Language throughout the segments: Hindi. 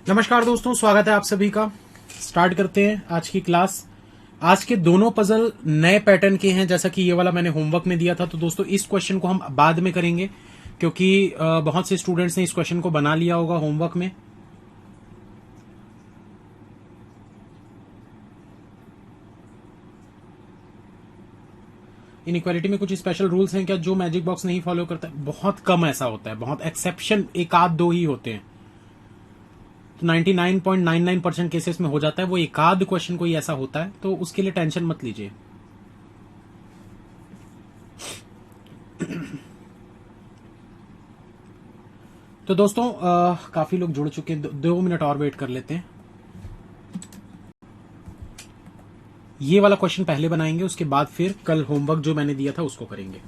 नमस्कार दोस्तों, स्वागत है आप सभी का। स्टार्ट करते हैं आज की क्लास। आज के दोनों पजल नए पैटर्न के हैं, जैसा कि ये वाला मैंने होमवर्क में दिया था। तो दोस्तों इस क्वेश्चन को हम बाद में करेंगे, क्योंकि बहुत से स्टूडेंट्स ने इस क्वेश्चन को बना लिया होगा होमवर्क में। इनइक्वालिटी में कुछ स्पेशल रूल्स हैं क्या जो मैजिक बॉक्स नहीं फॉलो करता है? बहुत कम ऐसा होता है, बहुत एक्सेप्शन एक आध दो ही होते हैं। 99.99% केसेस में हो जाता है। वो एक आध क्वेश्चन कोई ऐसा होता है, तो उसके लिए टेंशन मत लीजिए। तो दोस्तों काफी लोग जुड़ चुके हैं, 2 मिनट और वेट कर लेते हैं। ये वाला क्वेश्चन पहले बनाएंगे, उसके बाद फिर कल होमवर्क जो मैंने दिया था उसको करेंगे।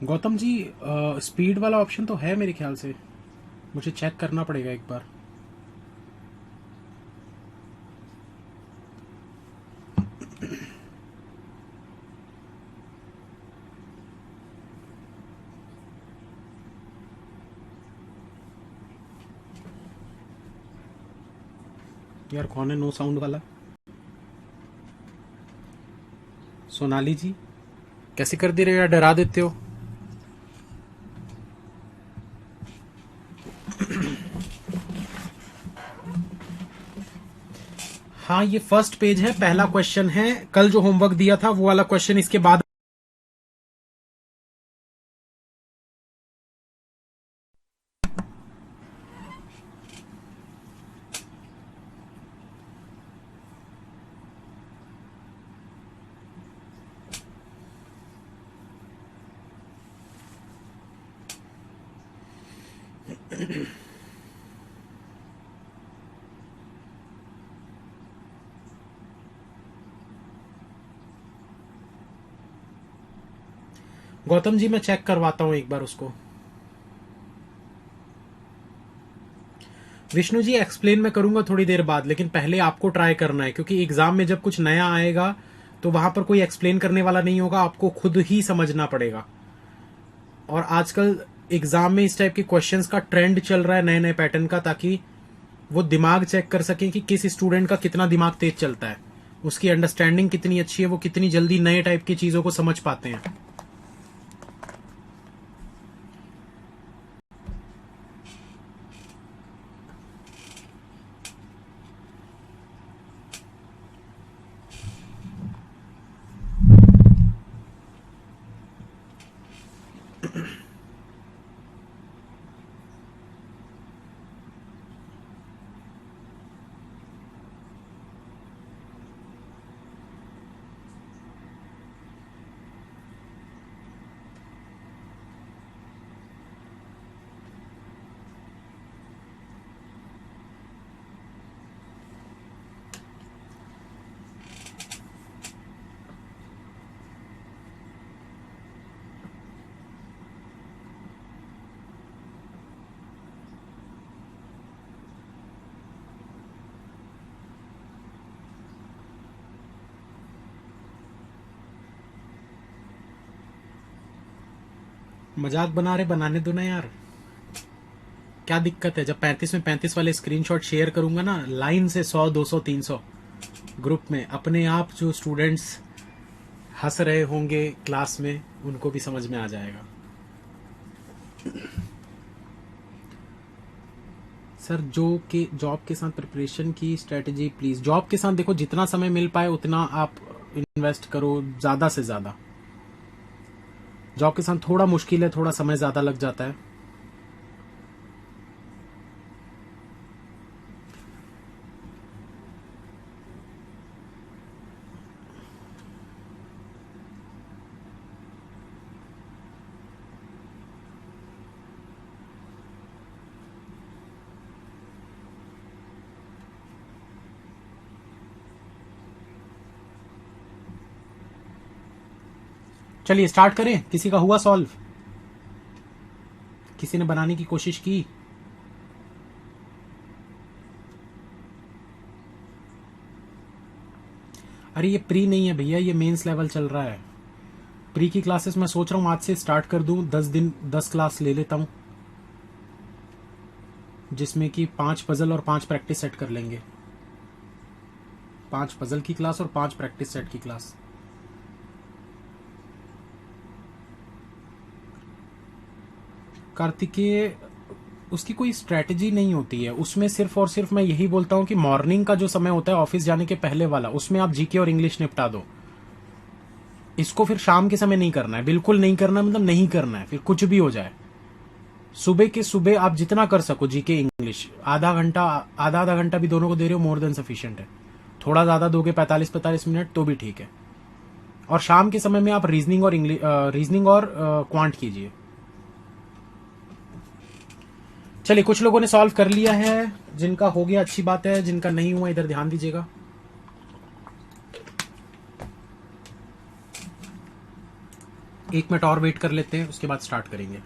गौतम जी, स्पीड वाला ऑप्शन तो है मेरे ख्याल से, मुझे चेक करना पड़ेगा एक बार। यार कौन है नो साउंड वाला? सोनाली जी, कैसे कर दे रहे हो यार, डरा देते हो। हाँ, ये फर्स्ट पेज है, पहला क्वेश्चन है। कल जो होमवर्क दिया था वो वाला क्वेश्चन इसके बाद। गौतम जी मैं चेक करवाता हूं एक बार उसको। विष्णु जी एक्सप्लेन मैं करूंगा थोड़ी देर बाद, लेकिन पहले आपको ट्राई करना है, क्योंकि एग्जाम में जब कुछ नया आएगा तो वहां पर कोई एक्सप्लेन करने वाला नहीं होगा, आपको खुद ही समझना पड़ेगा। और आजकल एग्जाम में इस टाइप के क्वेश्चंस का ट्रेंड चल रहा है नए नए पैटर्न का, ताकि वो दिमाग चेक कर सकें कि किस स्टूडेंट का कितना दिमाग तेज चलता है, उसकी अंडरस्टैंडिंग कितनी अच्छी है, वो कितनी जल्दी नए टाइप की चीजों को समझ पाते हैं। मजाक बना रहे, बनाने दो ना यार, क्या दिक्कत है। जब 35 में 35 वाले स्क्रीनशॉट शेयर करूंगा ना, लाइन से 100 200 300 ग्रुप में, अपने आप जो स्टूडेंट्स हंस रहे होंगे क्लास में उनको भी समझ में आ जाएगा। सर जॉब के साथ प्रिपरेशन की स्ट्रेटेजी प्लीज। जॉब के साथ देखो, जितना समय मिल पाए उतना आप इन्वेस्ट करो, ज्यादा से ज्यादा। जॉब के साथ थोड़ा मुश्किल है, थोड़ा समय ज्यादा लग जाता है। चलिए स्टार्ट करें। किसी का हुआ सॉल्व? किसी ने बनाने की कोशिश की? अरे ये प्री नहीं है भैया, ये मेंस लेवल चल रहा है। प्री की क्लासेस मैं सोच रहा हूं आज से स्टार्ट कर दूं, 10 दिन 10 क्लास ले लेता हूं, जिसमें कि 5 पजल और 5 प्रैक्टिस सेट कर लेंगे। 5 पजल की क्लास और 5 प्रैक्टिस सेट की क्लास। कार्तिकेय, उसकी कोई स्ट्रेटजी नहीं होती है उसमें, सिर्फ और सिर्फ मैं यही बोलता हूं कि मॉर्निंग का जो समय होता है ऑफिस जाने के पहले वाला, उसमें आप जीके और इंग्लिश निपटा दो। इसको फिर शाम के समय नहीं करना है, बिल्कुल नहीं करना है, मतलब नहीं करना है, फिर कुछ भी हो जाए। सुबह के सुबह आप जितना कर सको जीके इंग्लिश, आधा घंटा, आधा आधा घंटा भी दोनों को दे रहे हो, मोर देन सफिशिएंट है। थोड़ा ज्यादा दोगे 45-45 मिनट तो भी ठीक है। और शाम के समय में आप रीजनिंग और रीजनिंग और क्वांट कीजिए। चलिए, कुछ लोगों ने सॉल्व कर लिया है, जिनका हो गया अच्छी बात है, जिनका नहीं हुआ इधर ध्यान दीजिएगा। एक मिनट और वेट कर लेते हैं, उसके बाद स्टार्ट करेंगे।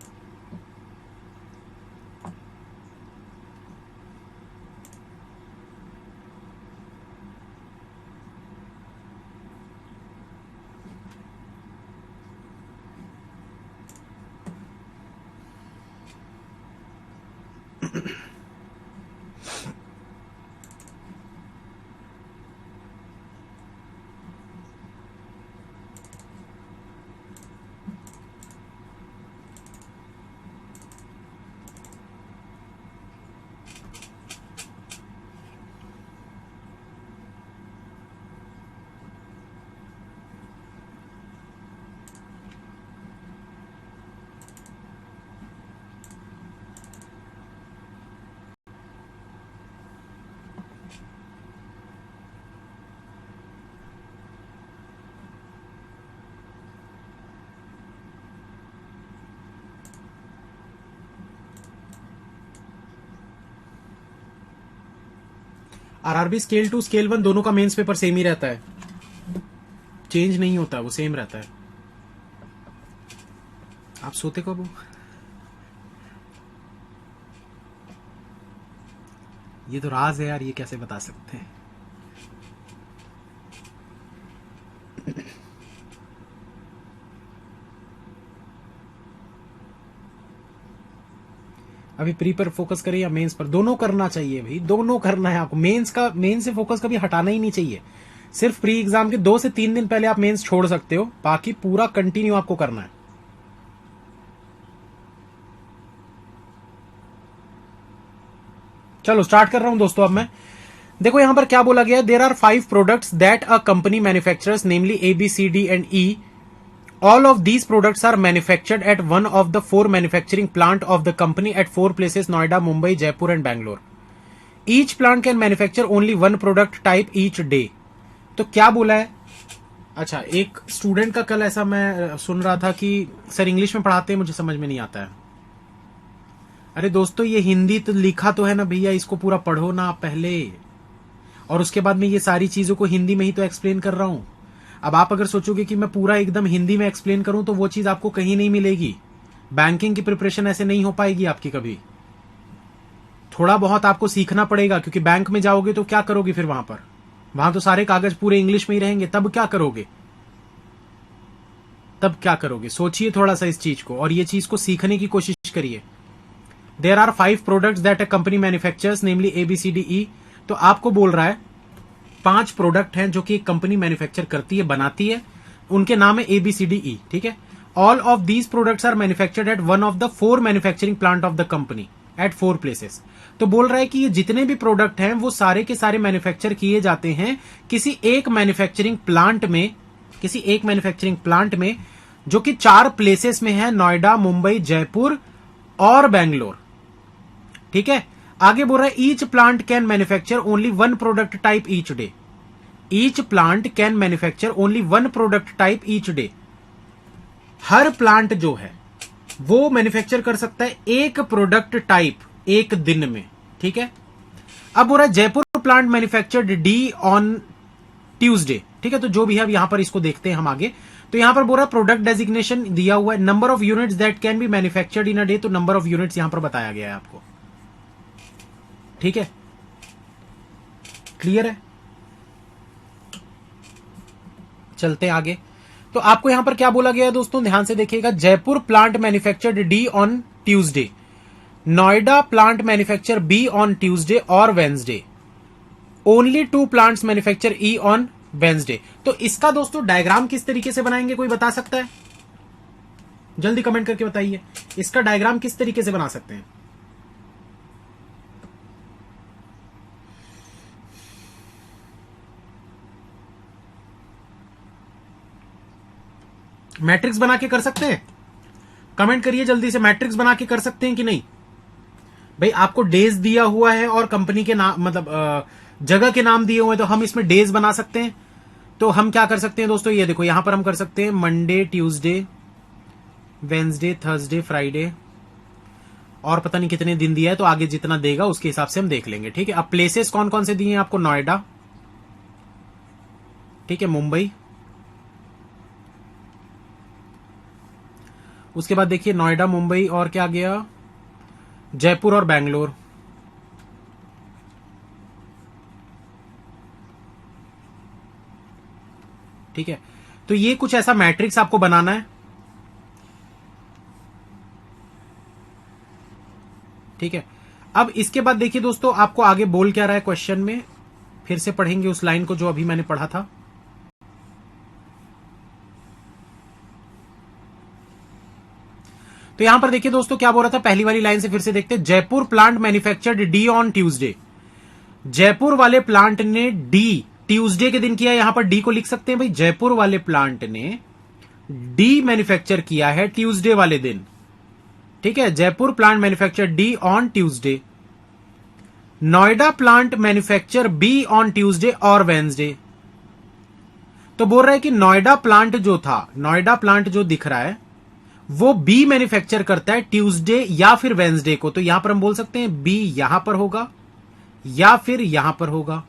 आरआरबी स्केल 2 स्केल 1 दोनों का मेंस पेपर सेम ही रहता है, चेंज नहीं होता, वो सेम रहता है। आप सोते कब हो? ये तो राज है यार, ये कैसे बता सकते हैं। अभी प्री पर फोकस करें या मेंस पर, दोनों करना चाहिए भाई, दोनों करना है आपको। मेन से फोकस कभी हटाना ही नहीं चाहिए। सिर्फ प्री एग्जाम के 2 से 3 दिन पहले आप मेंस छोड़ सकते हो, बाकी पूरा कंटिन्यू आपको करना है। चलो स्टार्ट कर रहा हूं दोस्तों। अब मैं देखो यहां पर क्या बोला गया है, there are 5 products that a company manufacturers namely A B C D and E. All of these products are manufactured at one of the 4 manufacturing plant of the company at 4 places Noida, Mumbai, Jaipur and Bangalore. Each plant can manufacture only one product type each day. तो क्या बोला है? अच्छा, एक स्टूडेंट का कल ऐसा मैं सुन रहा था कि सर इंग्लिश में पढ़ाते हैं, मुझे समझ में नहीं आता है। अरे दोस्तों, ये हिंदी तो लिखा तो है ना भैया, इसको पूरा पढ़ो ना आप पहले, और उसके बाद में ये सारी चीजों को हिंदी में ही तो एक्सप्लेन कर रहा हूं। अब आप अगर सोचोगे कि मैं पूरा एकदम हिंदी में एक्सप्लेन करूं तो वो चीज आपको कहीं नहीं मिलेगी। बैंकिंग की प्रिपरेशन ऐसे नहीं हो पाएगी आपकी कभी। थोड़ा बहुत आपको सीखना पड़ेगा, क्योंकि बैंक में जाओगे तो क्या करोगे फिर वहां तो सारे कागज पूरे इंग्लिश में ही रहेंगे, तब क्या करोगे? सोचिए थोड़ा सा इस चीज को, और ये चीज को सीखने की कोशिश करिए। There are 5 products that a company manufactures namely ABCDE. तो आपको बोल रहा है 5 प्रोडक्ट हैं जो कि एक कंपनी मैन्युफैक्चर करती है, बनाती है, उनके नाम है ABCDE. ठीक है। All of these products are manufactured at one of the 4 manufacturing plant of the company at 4 places. तो बोल रहा है कि ये जितने भी प्रोडक्ट हैं वो सारे के सारे मैन्युफैक्चर किए जाते हैं किसी एक मैन्युफैक्चरिंग प्लांट में, जो कि 4 प्लेसेस में है, नोएडा, मुंबई, जयपुर और बेंगलोर. ठीक है। आगे बोल रहा है each plant can manufacture only one product type each day. Each plant can manufacture only one product type each day. Her plant जो है वो मैन्युफैक्चर कर सकता है एक प्रोडक्ट टाइप एक दिन में. ठीक है। अब बोल रहा है Jaipur plant manufactured D on Tuesday. ठीक है। तो जो भी है, अब यहां पर इसको देखते हैं हम आगे. तो यहां पर बोल रहा है प्रोडक्ट डेजिग्नेशन दिया हुआ है, number of units that can be manufactured in a day. तो नंबर ऑफ यूनिट्स यहां पर बताया गया है आपको. ठीक है, क्लियर है? चलते हैं आगे. तो आपको यहां पर क्या बोला गया है दोस्तों, ध्यान से देखिएगा. Jaipur plant manufactured D on Tuesday, Noida plant manufacture B on Tuesday और Wednesday, only 2 plants manufacture E on Wednesday. तो इसका दोस्तों डायग्राम किस तरीके से बनाएंगे, कोई बता सकता है? जल्दी कमेंट करके बताइए, इसका डायग्राम किस तरीके से बना सकते हैं? मैट्रिक्स बना के कर सकते हैं? कमेंट करिए जल्दी से, मैट्रिक्स बना के कर सकते हैं कि नहीं? भाई आपको डेज दिया हुआ है और कंपनी के नाम, मतलब जगह के नाम दिए हुए हैं, तो हम इसमें डेज बना सकते हैं. तो हम क्या कर सकते हैं दोस्तों, ये देखो यहां पर हम कर सकते हैं Monday, Tuesday, Wednesday, Thursday, Friday, और पता नहीं कितने दिन दिया है, तो आगे जितना देगा उसके हिसाब से हम देख लेंगे. ठीक है। अब प्लेसेस कौन कौन से दिए हैं आपको, नोएडा, ठीक है, मुंबई, उसके बाद देखिए नोएडा, मुंबई, और क्या गया, जयपुर और बेंगलोर. ठीक है। तो ये कुछ ऐसा मैट्रिक्स आपको बनाना है. ठीक है। अब इसके बाद देखिए दोस्तों, आपको आगे बोल क्या रहा है क्वेश्चन में, फिर से पढ़ेंगे उस लाइन को जो अभी मैंने पढ़ा था. तो यहां पर देखिए दोस्तों क्या बोल रहा था, पहली वाली लाइन से फिर से देखते हैं. Jaipur plant manufactured D on Tuesday. Jaipur वाले प्लांट ने डी ट्यूसडे के दिन किया. यहां पर डी को लिख सकते हैं भाई, जयपुर वाले प्लांट ने डी मैन्युफैक्चर किया है ट्यूसडे वाले दिन. ठीक है। Jaipur plant manufacture D on Tuesday. Noida plant manufacture B on Tuesday और वेंसडे. तो बोल रहा है कि नोएडा प्लांट जो था, नोएडा प्लांट जो दिख रहा है वो बी मैन्युफैक्चर करता है ट्यूसडे या फिर वेंसडे को. तो यहां पर हम बोल सकते हैं बी यहां पर होगा या फिर यहां पर होगा.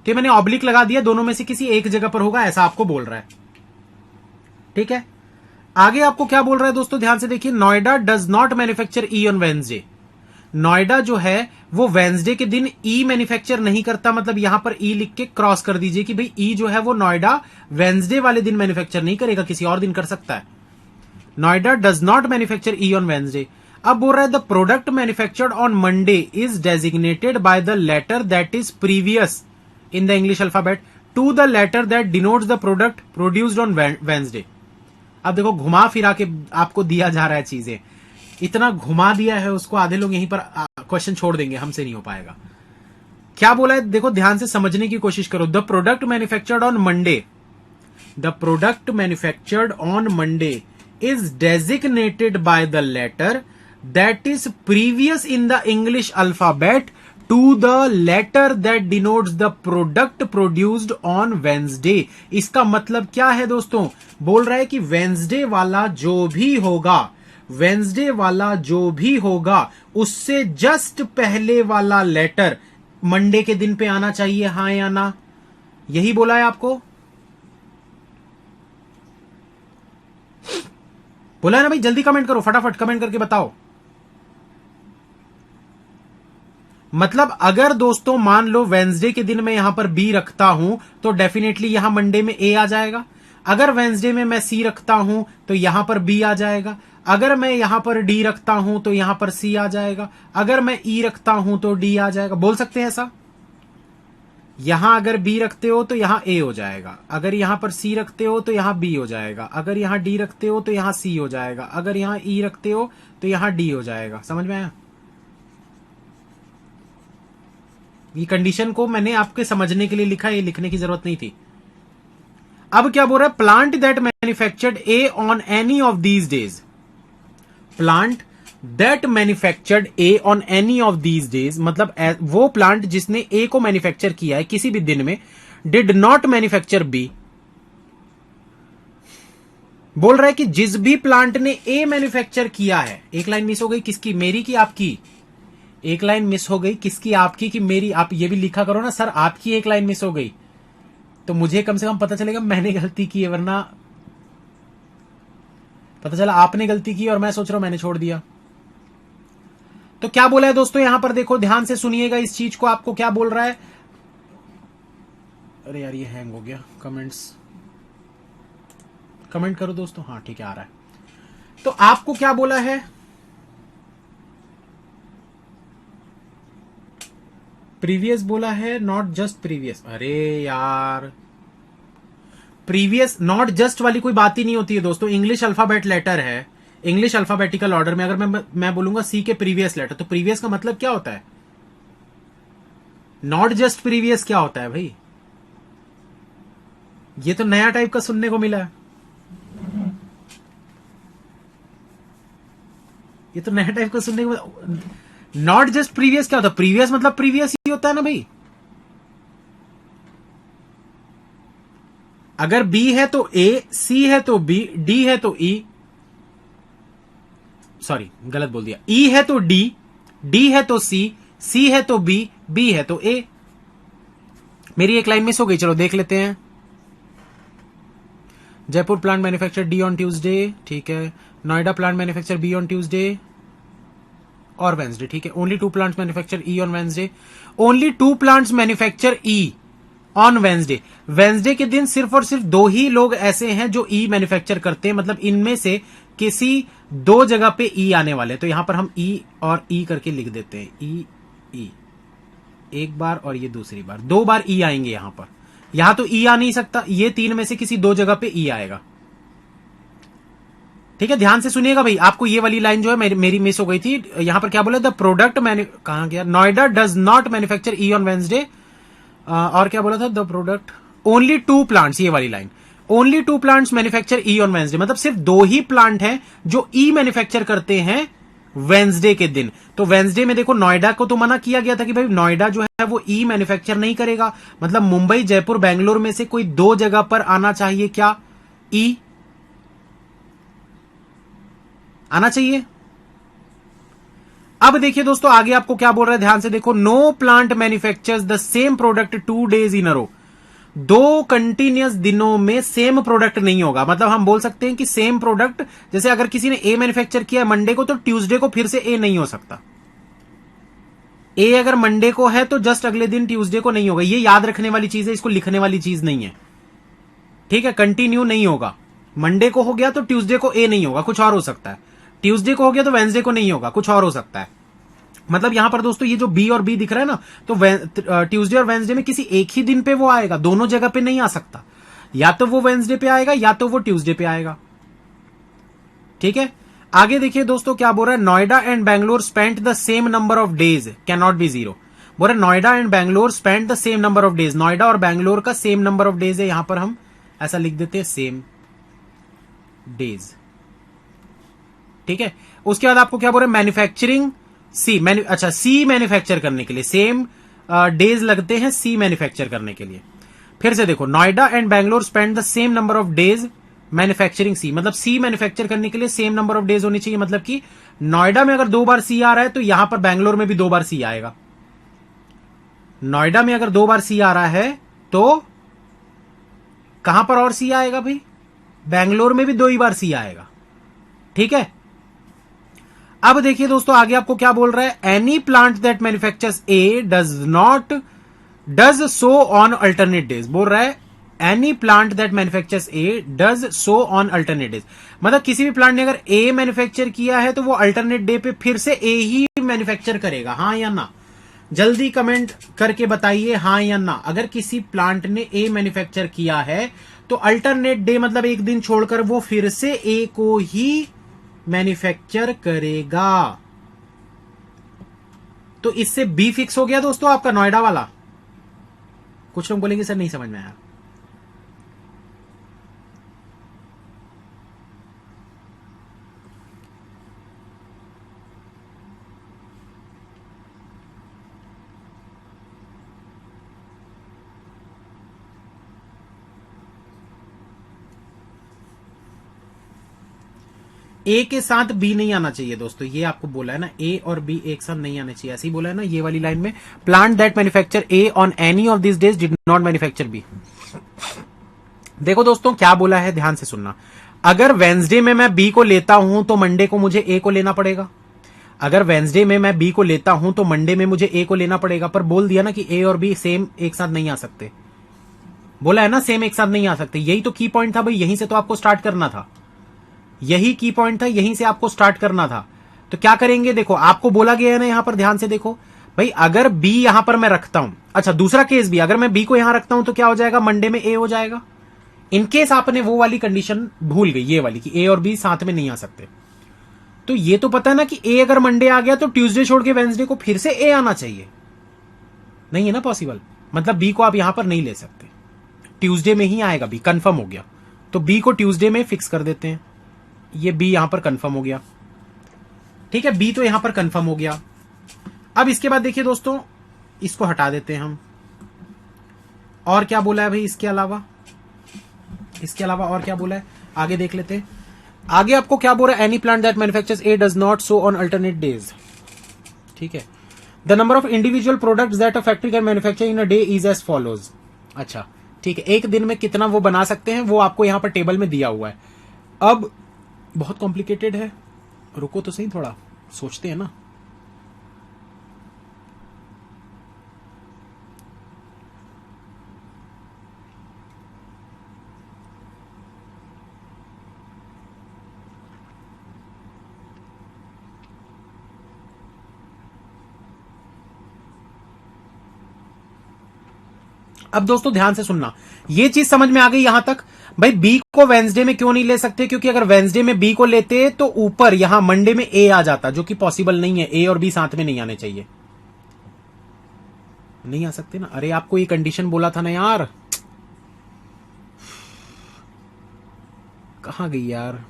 तो मैंने ऑब्लिक लगा दिया, दोनों में से किसी एक जगह पर होगा, ऐसा आपको बोल रहा है. ठीक है। आगे आपको क्या बोल रहा है दोस्तों, ध्यान से देखिए. Noida does not manufacture E on Wednesday. Noida जो है वो वेंसडे के दिन ई मैन्युफैक्चर नहीं करता. मतलब यहां पर ई लिख के क्रॉस कर दीजिए कि भाई ई जो है वो नोएडा वेंसडे वाले दिन मैन्युफैक्चर नहीं करेगा, किसी और दिन कर सकता है. Noida does not manufacture E on Wednesday. अब बोल रहा है the product manufactured on Monday is designated by the letter that is previous in the English alphabet to the letter that denotes the product produced on Wednesday. अब देखो घुमा फिरा के आपको दिया जा रहा है चीजें, इतना घुमा दिया है उसको, आधे लोग यहीं पर क्वेश्चन छोड़ देंगे, हमसे नहीं हो पाएगा। क्या बोला है देखो, ध्यान से समझने की कोशिश करो। The product manufactured on Monday, the product manufactured on Monday is designated by the letter that is previous in the English alphabet to the letter that denotes the product produced on Wednesday. इसका मतलब क्या है दोस्तों, बोल रहा है कि वेंसडे वाला जो भी होगा, वेंसडे वाला जो भी होगा उससे जस्ट पहले वाला लेटर मंडे के दिन पे आना चाहिए, हां या ना? यही बोला है आपको, बोला है ना भाई? जल्दी कमेंट करो, फटाफट कमेंट करके बताओ। मतलब अगर दोस्तों मान लो वेंसडे के दिन मैं यहां पर बी रखता हूं तो डेफिनेटली यहां मंडे में ए आ जाएगा। अगर वेंसडे में मैं सी रखता हूं तो यहां पर बी आ जाएगा। अगर मैं यहां पर डी रखता हूं तो यहां पर सी आ जाएगा। अगर मैं ई रखता हूं तो डी आ जाएगा। बोल सकते हैं ऐसा? यहां अगर बी रखते हो तो यहां ए हो जाएगा। अगर यहां पर सी रखते हो तो यहां बी हो जाएगा। अगर यहां डी रखते हो तो यहां सी हो जाएगा। अगर यहां ई रखते हो तो यहां डी हो जाएगा। समझ में आया? ये कंडीशन को मैंने आपके समझने के लिए लिखा, ये लिखने की जरूरत नहीं थी। अब क्या बोल रहा है, plant that manufactured A on any of these days, plant that manufactured A on any of these days, मतलब वो प्लांट जिसने ए को मैन्युफैक्चर किया है किसी भी दिन में, डिड नॉट मैन्युफैक्चर बी। बोल रहा है कि जिस भी प्लांट ने ए मैन्युफैक्चर किया है, एक लाइन मिस हो गई, किसकी? मेरी की आपकी? एक लाइन मिस हो गई, किसकी? आपकी कि मेरी? आप ये भी लिखा करो ना सर, आपकी एक लाइन मिस हो गई तो मुझे कम से कम पता चलेगा मैंने गलती की है, वरना पता चला आपने गलती की और मैं सोच रहा हूं मैंने छोड़ दिया। तो क्या बोला है दोस्तों यहां पर, देखो ध्यान से सुनिएगा इस चीज को। आपको क्या बोल रहा है? अरे यार ये हैंग हो गया, कमेंट करो दोस्तों। हाँ ठीक है, आ रहा है। तो आपको क्या बोला है, प्रीवियस बोला है, नॉट जस्ट प्रीवियस। अरे यार प्रीवियस नॉट जस्ट वाली कोई बात ही नहीं होती है दोस्तों। इंग्लिश अल्फाबेट लेटर है, इंग्लिश अल्फाबेटिकल ऑर्डर में अगर मैं बोलूंगा सी के प्रीवियस लेटर, तो प्रीवियस का मतलब क्या होता है? नॉट जस्ट प्रीवियस क्या होता है भाई? ये तो नया टाइप का सुनने को मिला है। ये तो नया टाइप का सुनने को, नॉट जस्ट प्रीवियस क्या होता है? प्रीवियस मतलब प्रीवियस ही होता है ना भाई। अगर बी है तो ए, सी है तो बी, डी है तो ई, सॉरी गलत बोल दिया, ई है तो डी, डी है तो सी है तो बी है तो ए। मेरी एक लाइन मिस हो गई, चलो देख लेते हैं। Jaipur plant manufacture D on Tuesday, ठीक है। Noida plant manufacture B on Tuesday और वेंसडे, ठीक है। Only 2 plants manufacture E on Wednesday, only 2 plants manufacture E on Wednesday. Wednesday के दिन सिर्फ और सिर्फ 2 ही लोग ऐसे हैं जो ई मैन्युफैक्चर करते हैं, मतलब इनमें से किसी 2 जगह पे ई आने वाले। तो यहां पर हम ई और ई करके लिख देते हैं, ई, एक बार और ये दूसरी बार, 2 बार ई आएंगे यहां पर। यहां तो ई आ नहीं सकता, ये 3 में से किसी 2 जगह पे ई आएगा, ठीक है। ध्यान से सुनिएगा भाई, आपको ये वाली लाइन जो है मेरी मिस हो गई थी। यहां पर क्या बोला, द प्रोडक्ट कहां गया, Noida does not manufacture E on Wednesday, और क्या बोला था, द प्रोडक्ट ओनली 2 प्लांट्स, ये वाली line, only 2 plants manufacture E on Wednesday, मतलब सिर्फ 2 ही प्लांट हैं जो ई मैन्युफैक्चर करते हैं वेंसडे के दिन। तो वेंसडे में देखो नोएडा को तो मना किया गया था कि भाई नोएडा जो है वो ई मैन्युफैक्चर नहीं करेगा, मतलब मुंबई, जयपुर, बेंगलोर में से कोई 2 जगह पर आना चाहिए, क्या? ई आना चाहिए। अब देखिए दोस्तों आगे आपको क्या बोल रहा है, ध्यान से देखो। No plant manufactures the same product 2 days in a row, 2 continuous दिनों में सेम प्रोडक्ट नहीं होगा। मतलब हम बोल सकते हैं कि सेम प्रोडक्ट, जैसे अगर किसी ने ए मैन्युफैक्चर किया है मंडे को, तो ट्यूसडे को फिर से ए नहीं हो सकता। ए अगर मंडे को है तो जस्ट अगले दिन ट्यूसडे को नहीं होगा। ये याद रखने वाली चीज है, इसको लिखने वाली चीज नहीं है, ठीक है। कंटिन्यू नहीं होगा, मंडे को हो गया तो ट्यूसडे को ए नहीं होगा, कुछ और हो सकता है। ट्यूसडे को हो गया तो वेंसडे को नहीं होगा, कुछ और हो सकता है। मतलब यहां पर दोस्तों ये जो बी और बी दिख रहा है ना, तो ट्यूसडे और वेंसडे में किसी एक ही दिन पे वो आएगा, दोनों जगह पे नहीं आ सकता। या तो वो वेंसडे पे आएगा या तो वो ट्यूसडे पे आएगा। ठीक है, आगे देखिए दोस्तों क्या बोल रहा है, Noida and Bangalore spent the same number of days can not be zero. बोल रहे Noida and Bangalore spent the same number of days, Noida और बैंगलोर का सेम नंबर ऑफ डेज है, यहां पर हम ऐसा लिख देते हैं सेम डेज। ठीक है, उसके बाद आपको क्या बोल रहे हैं, मैन्युफैक्चरिंग सी, अच्छा सी मैन्युफैक्चर करने के लिए सेम डेज लगते हैं सी मैन्युफैक्चर करने के लिए। फिर से देखो, Noida and Bangalore spend the same number of days manufacturing C, मतलब सी मैन्युफैक्चर करने के लिए सेम नंबर ऑफ डेज होनी चाहिए। मतलब कि नोएडा में अगर 2 बार सी आ रहा है तो यहां पर बैंगलोर में भी 2 बार सी आएगा। नोएडा में अगर 2 बार सी आ रहा है तो कहां पर और सी आएगा भाई, बैंगलोर में भी 2 ही बार सी आएगा। ठीक है, अब देखिए दोस्तों आगे आपको क्या बोल रहा है, any plant that manufactures A does so on alternate days. बोल रहा है any plant that manufactures A does so on alternate days, मतलब किसी भी प्लांट ने अगर ए मैन्युफैक्चर किया है तो वो अल्टरनेट डे पे फिर से ए ही मैन्युफैक्चर करेगा, हाँ या ना। जल्दी कमेंट करके बताइए हाँ या ना। अगर किसी प्लांट ने ए मैन्युफैक्चर किया है तो अल्टरनेट डे मतलब एक दिन छोड़कर वो फिर से ए को ही मैन्युफैक्चर करेगा। तो इससे बी फिक्स हो गया दोस्तों आपका नोएडा वाला। कुछ लोग बोलेंगे सर नहीं समझ में आया। ए के साथ बी नहीं आना चाहिए दोस्तों, ये आपको बोला है ना, ए और बी एक साथ नहीं आने चाहिए, ऐसे ही बोला है ना ये वाली लाइन में। Plant that manufacture A on any of this days did not manufacture B. देखो दोस्तों क्या बोला है, ध्यान से सुनना। अगर वेंसडे में मैं बी को लेता हूं तो मंडे को मुझे ए को लेना पड़ेगा। अगर वेंसडे में मैं बी को लेता हूं तो मंडे में मुझे ए को लेना पड़ेगा। पर बोल दिया ना कि ए और बी सेम एक साथ नहीं आ सकते, बोला है ना सेम एक साथ नहीं आ सकते। यही तो की पॉइंट था भाई, यहीं से तो आपको स्टार्ट करना था, यही की पॉइंट था, यहीं से आपको स्टार्ट करना था। तो क्या करेंगे, देखो आपको बोला गया है ना यहां पर, ध्यान से देखो भाई। अगर बी यहां पर मैं रखता हूं, अच्छा दूसरा केस भी, अगर मैं बी को यहां रखता हूं तो क्या हो जाएगा, मंडे में ए हो जाएगा। इनकेस आपने वो वाली कंडीशन भूल गई, ये वाली कि ए और बी साथ में नहीं आ सकते, तो ये तो पता है ना कि ए अगर मंडे आ गया तो ट्यूसडे छोड़ के वेंसडे को फिर से ए आना चाहिए, नहीं है ना पॉसिबल। मतलब बी को आप यहां पर नहीं ले सकते, ट्यूसडे में ही आएगा बी, कंफर्म हो गया। तो बी को ट्यूसडे में फिक्स कर देते हैं, ये बी यहां पर कंफर्म हो गया। ठीक है, बी तो यहां पर कंफर्म हो गया। अब इसके बाद देखिए दोस्तों, इसको हटा देते हैं हम। और क्या बोला है भाई इसके अलावा, इसके अलावा और क्या बोला है आगे देख लेते हैं। आगे आपको क्या बोल रहा है, any plant that manufactures A does not so on alternate days. ठीक है, the number of individual products that a factory can manufacture in a day is as follows. अच्छा ठीक है, एक दिन में कितना वो बना सकते हैं वो आपको यहां पर टेबल में दिया हुआ है। अब बहुत कॉम्प्लिकेटेड है, रुको तो सही, थोड़ा सोचते हैं ना। अब दोस्तों ध्यान से सुनना, ये चीज समझ में आ गई यहां तक। भाई बी को वेंसडे में क्यों नहीं ले सकते, क्योंकि अगर वेंसडे में बी को लेते तो ऊपर यहां मंडे में ए आ जाता, जो कि पॉसिबल नहीं है। ए और बी साथ में नहीं आने चाहिए, नहीं आ सकते ना। अरे आपको ये कंडीशन बोला था ना यार, कहां गई यार।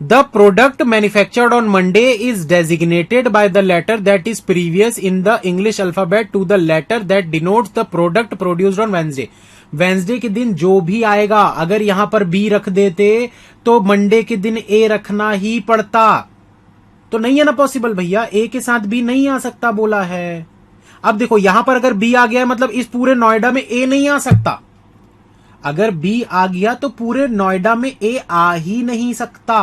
The product manufactured on Monday is designated by the letter that is previous in the English alphabet to the letter that denotes the product produced on Wednesday. Wednesday के दिन जो भी आएगा, अगर यहां पर B रख देते तो मंडे के दिन A रखना ही पड़ता। तो नहीं है ना पॉसिबल भैया, A के साथ B नहीं आ सकता बोला है। अब देखो यहां पर अगर B आ गया मतलब इस पूरे नोएडा में A नहीं आ सकता। अगर B आ गया तो पूरे नोएडा में A आ ही नहीं सकता।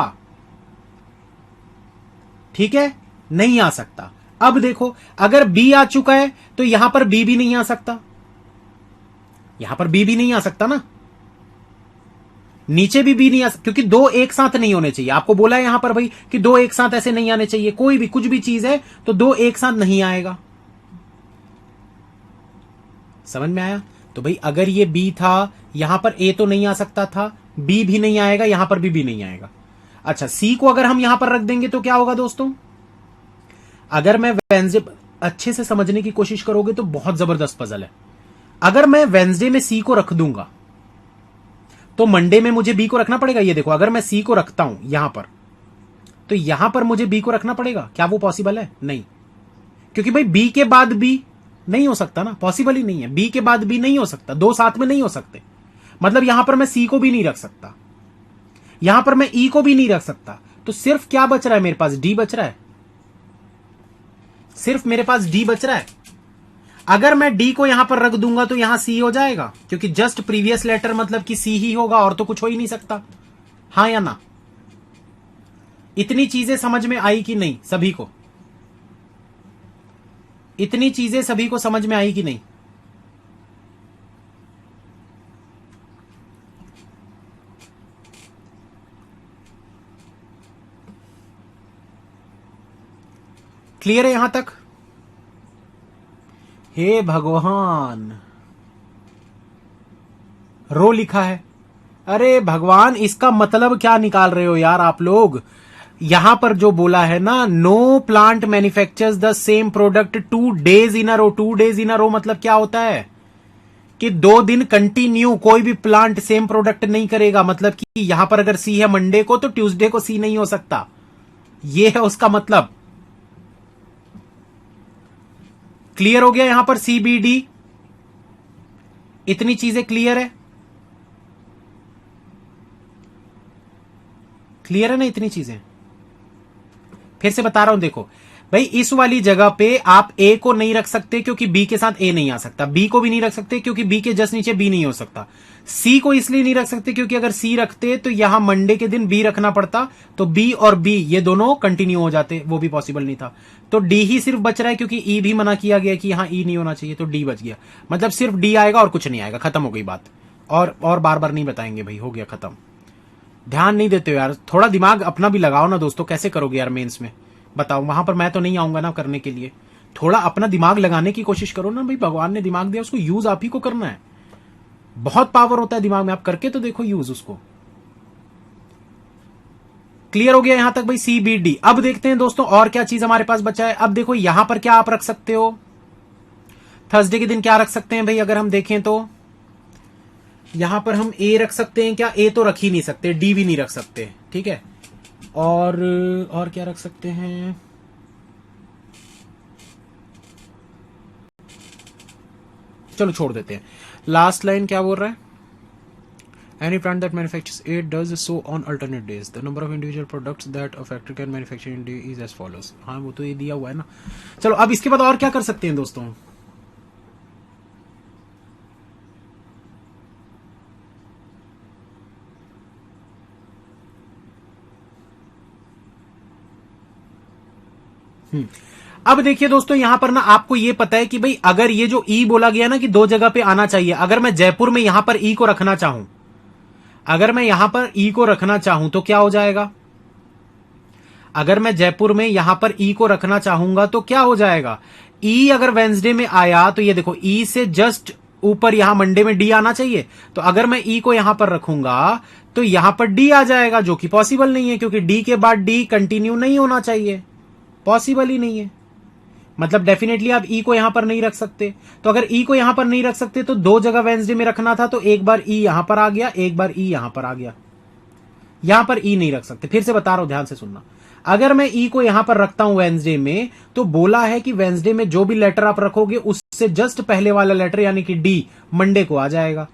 ठीक है, नहीं आ सकता। अब देखो अगर बी आ चुका है तो यहां पर बी भी नहीं आ सकता, यहां पर बी भी नहीं आ सकता ना। नीचे भी बी नहीं आ, क्योंकि दो एक साथ नहीं होने चाहिए। आपको बोला है यहां पर भाई कि दो एक साथ ऐसे नहीं आने चाहिए, कोई भी कुछ भी चीज है तो दो एक साथ नहीं आएगा। समझ में आया? तो भाई अगर ये बी था, यहां पर ए तो नहीं आ सकता था, बी भी नहीं आएगा, यहां पर भी नहीं आएगा। अच्छा, सी को अगर हम यहां पर रख देंगे तो क्या होगा दोस्तों? अगर मैं वेंसडे, अच्छे से समझने की कोशिश करोगे तो बहुत जबरदस्त पजल है। अगर मैं वेंसडे में सी को रख दूंगा तो मंडे में मुझे बी को रखना पड़ेगा। ये देखो, अगर मैं सी को रखता हूं यहां पर, तो यहां पर मुझे बी को रखना पड़ेगा। क्या वो पॉसिबल है? नहीं, क्योंकि भाई बी के बाद बी नहीं हो सकता ना, पॉसिबल ही नहीं है। बी के बाद बी नहीं हो सकता, दो साथ में नहीं हो सकते। मतलब यहां पर मैं सी को भी नहीं रख सकता, यहां पर मैं ई को भी नहीं रख सकता। तो सिर्फ क्या बच रहा है मेरे पास? डी बच रहा है। सिर्फ मेरे पास डी बच रहा है। अगर मैं डी को यहां पर रख दूंगा तो यहां सी हो जाएगा, क्योंकि जस्ट प्रीवियस लेटर मतलब कि सी ही होगा, और तो कुछ हो ही नहीं सकता। हाँ या ना? इतनी चीजें समझ में आई कि नहीं सभी को? इतनी चीजें सभी को समझ में आई कि नहीं? क्लियर है यहां तक? हे भगवान, रो लिखा है। अरे भगवान, इसका मतलब क्या निकाल रहे हो यार आप लोग? यहां पर जो बोला है ना, no plant manufactures the same product 2 days in a row. 2 days in a row मतलब क्या होता है? कि 2 दिन कंटिन्यू कोई भी प्लांट सेम प्रोडक्ट नहीं करेगा। मतलब कि यहां पर अगर सी है मंडे को, तो ट्यूसडे को सी नहीं हो सकता। यह है उसका मतलब। क्लियर हो गया यहां पर? सी बी डी, इतनी चीजें क्लियर है? क्लियर है ना इतनी चीजें? फिर से बता रहा हूं, देखो भाई, इस वाली जगह पे आप ए को नहीं रख सकते क्योंकि बी के साथ ए नहीं आ सकता। बी को भी नहीं रख सकते क्योंकि बी के जस्ट नीचे बी नहीं हो सकता। सी को इसलिए नहीं रख सकते क्योंकि अगर सी रखते तो यहां मंडे के दिन बी रखना पड़ता, तो बी और बी ये दोनों कंटिन्यू हो जाते, वो भी पॉसिबल नहीं था। तो डी ही सिर्फ बच रहा है, क्योंकि ई भी मना किया गया कि यहां ई नहीं होना चाहिए, तो डी बच गया। मतलब सिर्फ डी आएगा और कुछ नहीं आएगा, खत्म हो गई बात। और बार बार नहीं बताएंगे भाई, हो गया खत्म। ध्यान नहीं देते हो यार, थोड़ा दिमाग अपना भी लगाओ ना दोस्तों। कैसे करोगे यार मेंस में? बताओ, वहां पर मैं तो नहीं आऊंगा ना करने के लिए। थोड़ा अपना दिमाग लगाने की कोशिश करो ना भाई, भगवान ने दिमाग दिया, उसको यूज आप ही को करना है। बहुत पावर होता है दिमाग में, आप करके तो देखो यूज उसको। क्लियर हो गया यहां तक भाई? C B D. अब देखते हैं दोस्तों और क्या चीज हमारे पास बचा है। अब देखो यहां पर क्या आप रख सकते हो, थर्सडे के दिन क्या रख सकते हैं भाई? अगर हम देखें तो यहां पर हम ए रख सकते हैं क्या? ए तो रख ही नहीं सकते, डी भी नहीं रख सकते, ठीक है। और क्या रख सकते हैं? चलो छोड़ देते हैं। लास्ट लाइन क्या बोल रहा है? Any plant that manufactures it does so on alternate days. The number of individual products that a factory can manufacture in a day is as follows. हाँ, वो तो ये दिया हुआ है ना। चलो अब इसके बाद और क्या कर सकते हैं दोस्तों? अब देखिए दोस्तों, यहां पर ना आपको ये पता है कि भाई अगर ये जो ई बोला गया ना कि दो जगह पे आना चाहिए, अगर मैं जयपुर में यहां पर ई को रखना चाहूं, अगर मैं यहां पर ई को रखना चाहूं तो क्या हो जाएगा? अगर मैं जयपुर में यहां पर ई को रखना चाहूंगा तो क्या हो जाएगा? ई अगर वेंसडे में आया तो ये देखो, ई से जस्ट ऊपर यहां मंडे में डी आना चाहिए। तो अगर मैं ई को यहां पर रखूंगा तो यहां पर डी आ जाएगा, जो कि पॉसिबल नहीं है, क्योंकि डी के बाद डी कंटिन्यू नहीं होना चाहिए, पॉसिबल ही नहीं है। मतलब डेफिनेटली आप ई को यहां पर नहीं रख सकते। तो अगर ई को यहां पर नहीं रख सकते तो दो जगह वेंसडे में रखना था, तो एक बार ई यहां पर आ गया, एक बार ई यहां पर आ गया। यहां पर ई नहीं रख सकते। फिर से बता रहा हूं, ध्यान से सुनना। अगर मैं ई को यहां पर रखता हूं वेंसडे में, तो बोला है कि वेंसडे में जो भी लेटर आप रखोगे उससे जस्ट पहले वाला लेटर यानी कि डी मंडे को आ जाएगा।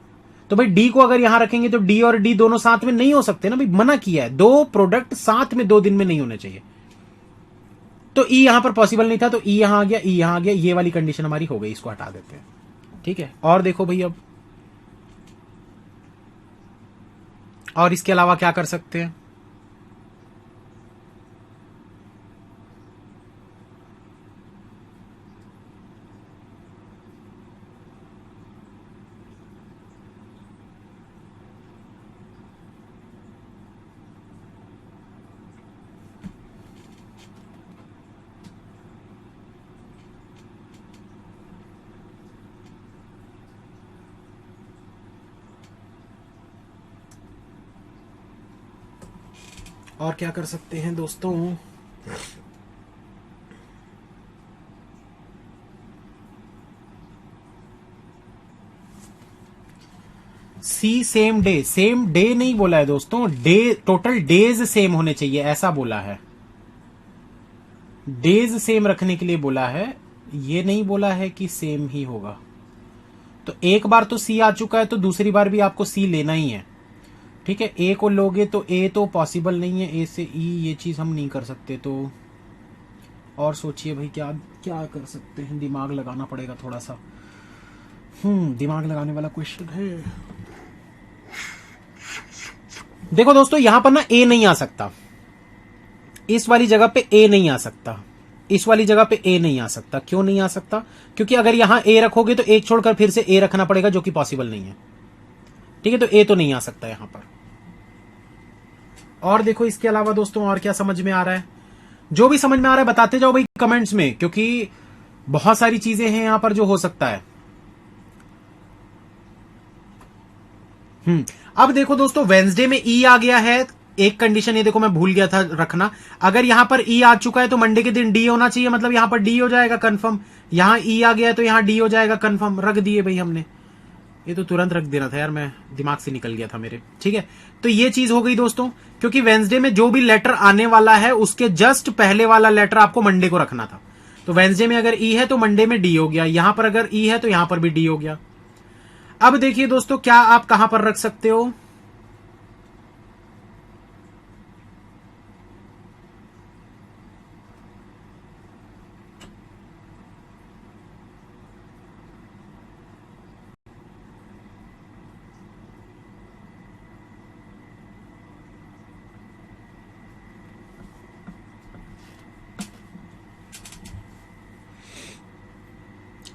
तो भाई डी को अगर यहां रखेंगे तो डी और डी दोनों साथ में नहीं हो सकते ना भाई, मना किया है, दो प्रोडक्ट साथ में 2 दिन में नहीं होने चाहिए। तो ई यहां पर पॉसिबल नहीं था, तो ई यहां आ गया, ई यहां आ गया, ये वाली कंडीशन हमारी हो गई, इसको हटा देते हैं, ठीक है। और देखो भाई, अब और इसके अलावा क्या कर सकते हैं? और क्या कर सकते हैं दोस्तों, सी सेम डे नहीं बोला है दोस्तों, डे टोटल डेज सेम होने चाहिए ऐसा बोला है, डेज सेम रखने के लिए बोला है, ये नहीं बोला है कि सेम ही होगा। तो एक बार तो सी आ चुका है तो दूसरी बार भी आपको सी लेना ही है, ठीक है। ए को लोगे तो ए तो पॉसिबल नहीं है, ए से ई ये चीज हम नहीं कर सकते, तो और सोचिए भाई क्या क्या कर सकते हैं, दिमाग लगाना पड़ेगा थोड़ा सा। दिमाग लगाने वाला क्वेश्चन है। देखो दोस्तों यहां पर ना ए नहीं आ सकता, इस वाली जगह पे ए नहीं आ सकता, इस वाली जगह पे ए नहीं आ सकता। क्यों नहीं आ सकता? क्योंकि अगर यहां ए रखोगे तो एक छोड़कर फिर से ए रखना पड़ेगा, जो कि पॉसिबल नहीं है, ठीक है। तो ए तो नहीं आ सकता यहां पर। और देखो इसके अलावा दोस्तों और क्या समझ में आ रहा है, जो भी समझ में आ रहा है बताते जाओ भाई कमेंट्स में, क्योंकि बहुत सारी चीजें हैं यहां पर जो हो सकता है। अब देखो दोस्तों वेंसडे में ई आ गया है, एक कंडीशन ये देखो मैं भूल गया था रखना, अगर यहां पर ई आ चुका है तो मंडे के दिन डी होना चाहिए, मतलब यहां पर डी हो जाएगा कंफर्म। यहां ई आ गया है तो यहां डी हो जाएगा कंफर्म, रख दिए भाई हमने। ये तो तुरंत रख देना था यार, मैं दिमाग से निकल गया था मेरे, ठीक है। तो ये चीज हो गई दोस्तों, क्योंकि वेंसडे में जो भी लेटर आने वाला है उसके जस्ट पहले वाला लेटर आपको मंडे को रखना था। तो वेंसडे में अगर ई है तो मंडे में डी हो गया, यहां पर अगर ई है तो यहां पर भी डी हो गया। अब देखिए दोस्तों क्या आप कहां पर रख सकते हो,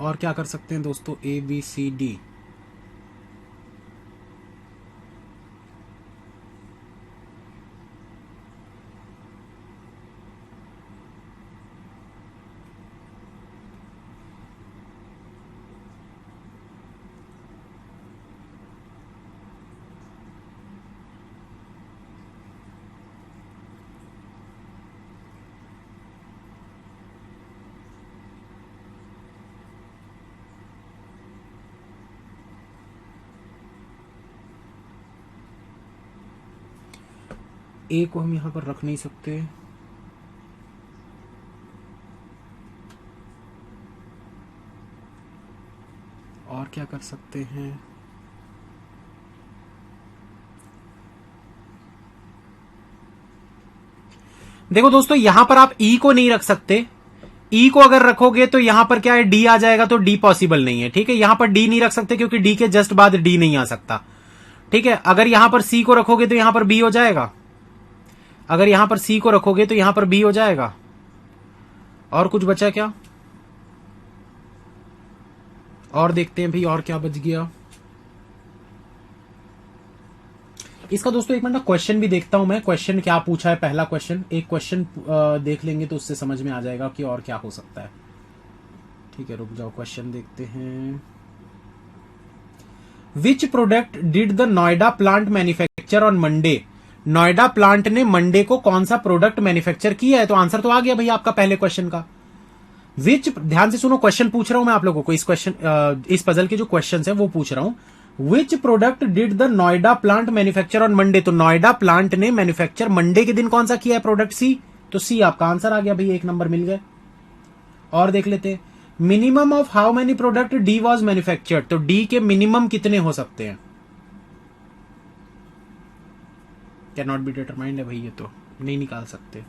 और क्या कर सकते हैं दोस्तों, ए बी सी डी। ए को हम यहां पर रख नहीं सकते, और क्या कर सकते हैं, देखो दोस्तों यहां पर आप ई को नहीं रख सकते, ई को अगर रखोगे तो यहां पर क्या है डी आ जाएगा, तो डी पॉसिबल नहीं है, ठीक है। यहां पर डी नहीं रख सकते क्योंकि डी के जस्ट बाद डी नहीं आ सकता, ठीक है। अगर यहां पर सी को रखोगे तो यहां पर बी हो जाएगा, अगर यहां पर सी को रखोगे तो यहां पर बी हो जाएगा। और कुछ बचा क्या, और देखते हैं भाई और क्या बच गया इसका। दोस्तों एक मिनट ना क्वेश्चन भी देखता हूं मैं, क्वेश्चन क्या पूछा है, पहला क्वेश्चन, एक क्वेश्चन देख लेंगे तो उससे समझ में आ जाएगा कि और क्या हो सकता है, ठीक है। रुक जाओ क्वेश्चन देखते हैं। Which product did the Noida plant manufacture on Monday, Noida plant ने मंडे को कौन सा प्रोडक्ट मैन्युफैक्चर किया है, तो आंसर तो आ गया भैया आपका पहले क्वेश्चन का। विच, ध्यान से सुनो क्वेश्चन पूछ रहा हूं मैं आप लोगों को, इस क्वेश्चन इस पजल के जो क्वेश्चन है वो पूछ रहा हूं। Which product did the Noida plant manufacture on Monday, तो नोएडा प्लांट ने मैन्युफैक्चर मंडे के दिन कौन सा किया है प्रोडक्ट, सी, तो सी आपका आंसर आ गया भाई, एक नंबर मिल गए। और देख लेते हैं, minimum of how many product D was manufactured, तो डी के मिनिमम कितने हो सकते हैं, कैन नॉट बी डिटरमाइंड है भाई, ये तो नहीं निकाल सकते,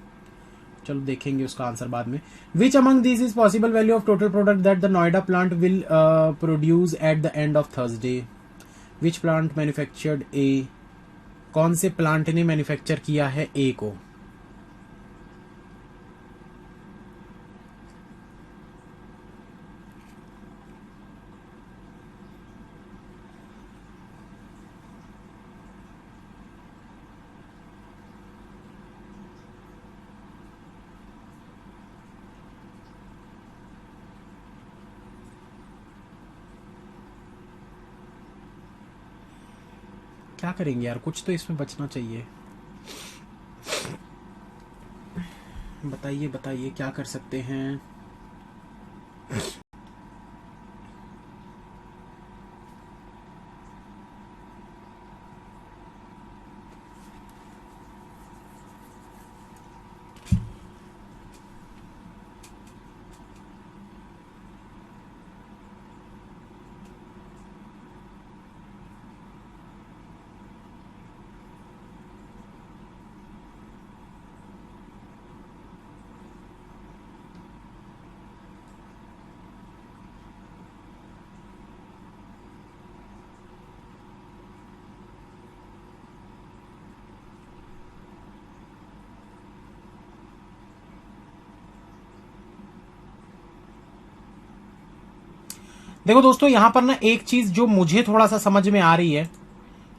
चलो देखेंगे उसका आंसर बाद में। Which among this is possible value of total product that the Noida plant will produce at the end of Thursday, which plant manufactured A, कौन से प्लांट ने मैन्युफैक्चर किया है ए को, क्या करेंगे यार, कुछ तो इसमें बचना चाहिए। बताइए बताइए क्या कर सकते हैं। देखो दोस्तों, यहां पर ना एक चीज जो मुझे थोड़ा सा समझ में आ रही है,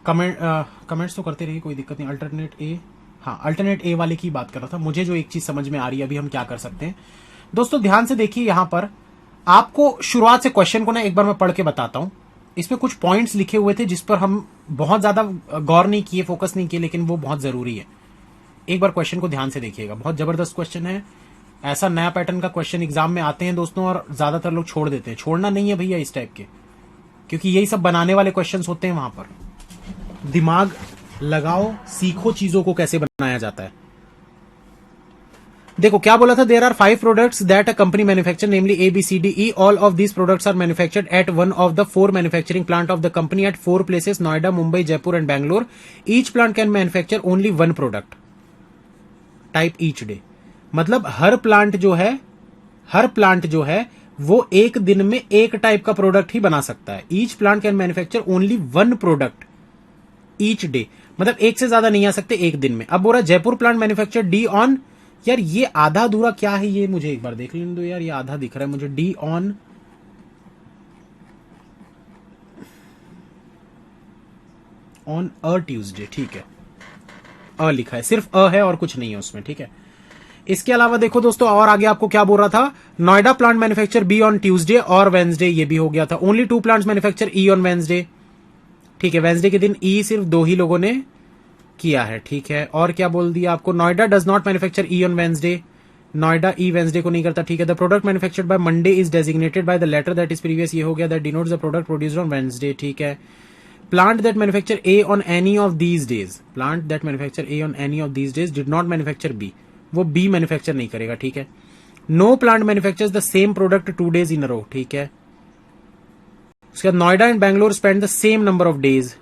कमेंट्स तो करते रहिए, कोई दिक्कत नहीं। अल्टरनेट ए, हाँ अल्टरनेट ए वाले की बात कर रहा था। मुझे जो एक चीज समझ में आ रही है अभी हम क्या कर सकते हैं दोस्तों, ध्यान से देखिए। यहां पर आपको शुरुआत से क्वेश्चन को ना एक बार मैं पढ़ के बताता हूं। इसमें कुछ पॉइंट्स लिखे हुए थे जिस पर हम बहुत ज्यादा गौर नहीं किए, फोकस नहीं किए, लेकिन वो बहुत जरूरी है। एक बार क्वेश्चन को ध्यान से देखिएगा, बहुत जबरदस्त क्वेश्चन है। ऐसा नया पैटर्न का क्वेश्चन एग्जाम में आते हैं दोस्तों, और ज्यादातर लोग छोड़ देते हैं। छोड़ना नहीं है भैया इस टाइप के, क्योंकि यही सब बनाने वाले क्वेश्चंस होते हैं। वहां पर दिमाग लगाओ, सीखो चीजों को कैसे बनाया जाता है। देखो क्या बोला था, there are 5 products that a company manufacture, namely A B C D E. All of these products are manufactured at one of the 4 manufacturing plant of the company at 4 places, Noida, Mumbai, Jaipur and Bangalore. Each plant can manufacture only 1 product type each day. मतलब हर प्लांट जो है वो एक दिन में एक टाइप का प्रोडक्ट ही बना सकता है। Each plant can manufacture only 1 product each day, मतलब एक से ज्यादा नहीं आ सकते एक दिन में। अब बोल रहा Jaipur plant manufacture D on, यार ये आधा अधूरा क्या है, ये मुझे एक बार देख लेने दो यार। ये आधा दिख रहा है मुझे, डी ऑन अ ट्यूसडे, ठीक है। अ लिखा है, सिर्फ अ है और कुछ नहीं है उसमें, ठीक है। इसके अलावा देखो दोस्तों, और आगे आपको क्या बोल रहा था, Noida plant manufacture B on Tuesday और वेंसडे, ये भी हो गया था। Only 2 plants manufacture E on Wednesday, ठीक है। वेंसडे के दिन ई सिर्फ 2 ही लोगों ने किया है, ठीक है। और क्या बोल दिया आपको, Noida does not manufacture E on Wednesday, Noida E Wednesday को नहीं करता, ठीक है। The product manufactured by Monday is designated by the letter that is previous, ये हो गया। That denotes the product produced on Wednesday, ठीक है। Plant that manufacture A on any of these days, plant that manufacture A on any of these days did not manufacture B, वो बी मैन्युफैक्चर नहीं करेगा, ठीक है। No plant manufactures the same product 2 days in a row, ठीक है। उसके बाद Noida and Bangalore spend the same number of days,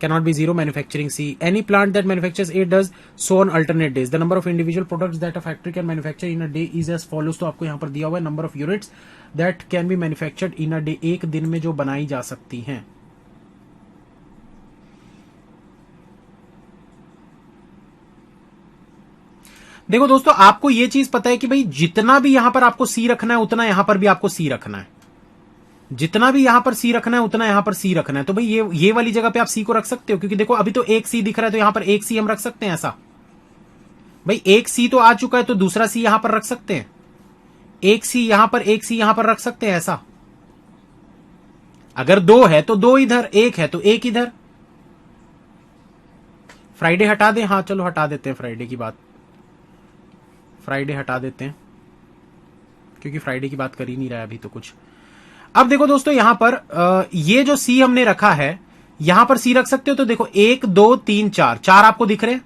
cannot be 0 manufacturing C. Any plant that manufactures A does so on alternate days. The number of individual products that a factory can manufacture in a day is as follows. तो आपको यहां पर दिया हुआ है number of units that can be manufactured in a day, एक दिन में जो बनाई जा सकती हैं। देखो दोस्तों, आपको ये चीज पता है कि भाई जितना भी यहां पर आपको सी रखना है उतना यहां पर भी आपको सी रखना है, जितना भी यहां पर सी रखना है उतना यहां पर सी रखना है। तो भाई ये वाली जगह पे आप सी को रख सकते हो, क्योंकि देखो अभी तो एक सी दिख रहा है, तो यहां पर एक सी हम रख सकते हैं ऐसा। भाई एक सी तो आ चुका है तो दूसरा सी यहां पर रख सकते हैं, एक सी यहां पर, एक सी यहां पर रख सकते हैं ऐसा। अगर 2 है तो 2 इधर, 1 है तो 1 इधर। फ्राइडे हटा दें, हाँ चलो हटा देते हैं फ्राइडे की बात, फ्राइडे हटा देते हैं, क्योंकि फ्राइडे की बात कर ही नहीं रहा है अभी तो कुछ। अब देखो दोस्तों, यहां पर ये जो सी हमने रखा है, यहां पर सी रख सकते हो। तो देखो 1 2 3 4, 4 आपको दिख रहे हैं,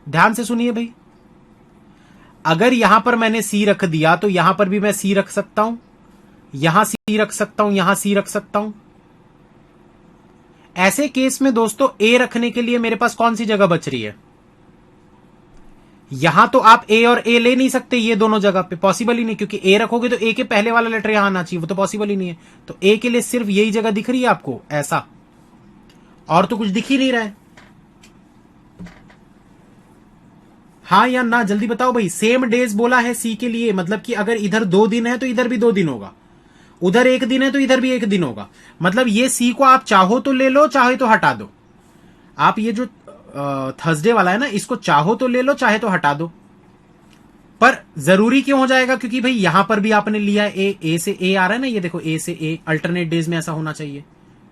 ध्यान से सुनिए भाई। अगर यहां पर मैंने सी रख दिया तो यहां पर भी मैं सी रख सकता हूं, यहां सी रख सकता हूं, यहां सी रख सकता हूं। ऐसे केस में दोस्तों ए रखने के लिए मेरे पास कौन सी जगह बच रही है, यहां तो आप ए और ए ले नहीं सकते, ये दोनों जगह पे पॉसिबल ही नहीं, क्योंकि ए रखोगे तो ए के पहले वाला लेटर यहां आना चाहिए, वो तो पॉसिबल ही नहीं है। तो ए के लिए सिर्फ यही जगह दिख रही है आपको ऐसा, और तो कुछ दिख ही नहीं रहा है। हाँ या ना जल्दी बताओ भाई। सेम डेज बोला है सी के लिए, मतलब कि अगर इधर 2 दिन है तो इधर भी 2 दिन होगा, उधर 1 दिन है तो इधर भी 1 दिन होगा। मतलब ये सी को आप चाहो तो ले लो, चाहे तो हटा दो। आप ये जो थर्सडे वाला है ना, इसको चाहो तो ले लो, चाहे तो हटा दो। पर जरूरी क्यों हो जाएगा, क्योंकि भाई यहां पर भी आपने लिया ए से ए आ रहा है ना, ये देखो ए से ए, अल्टरनेट डेज में ऐसा होना चाहिए,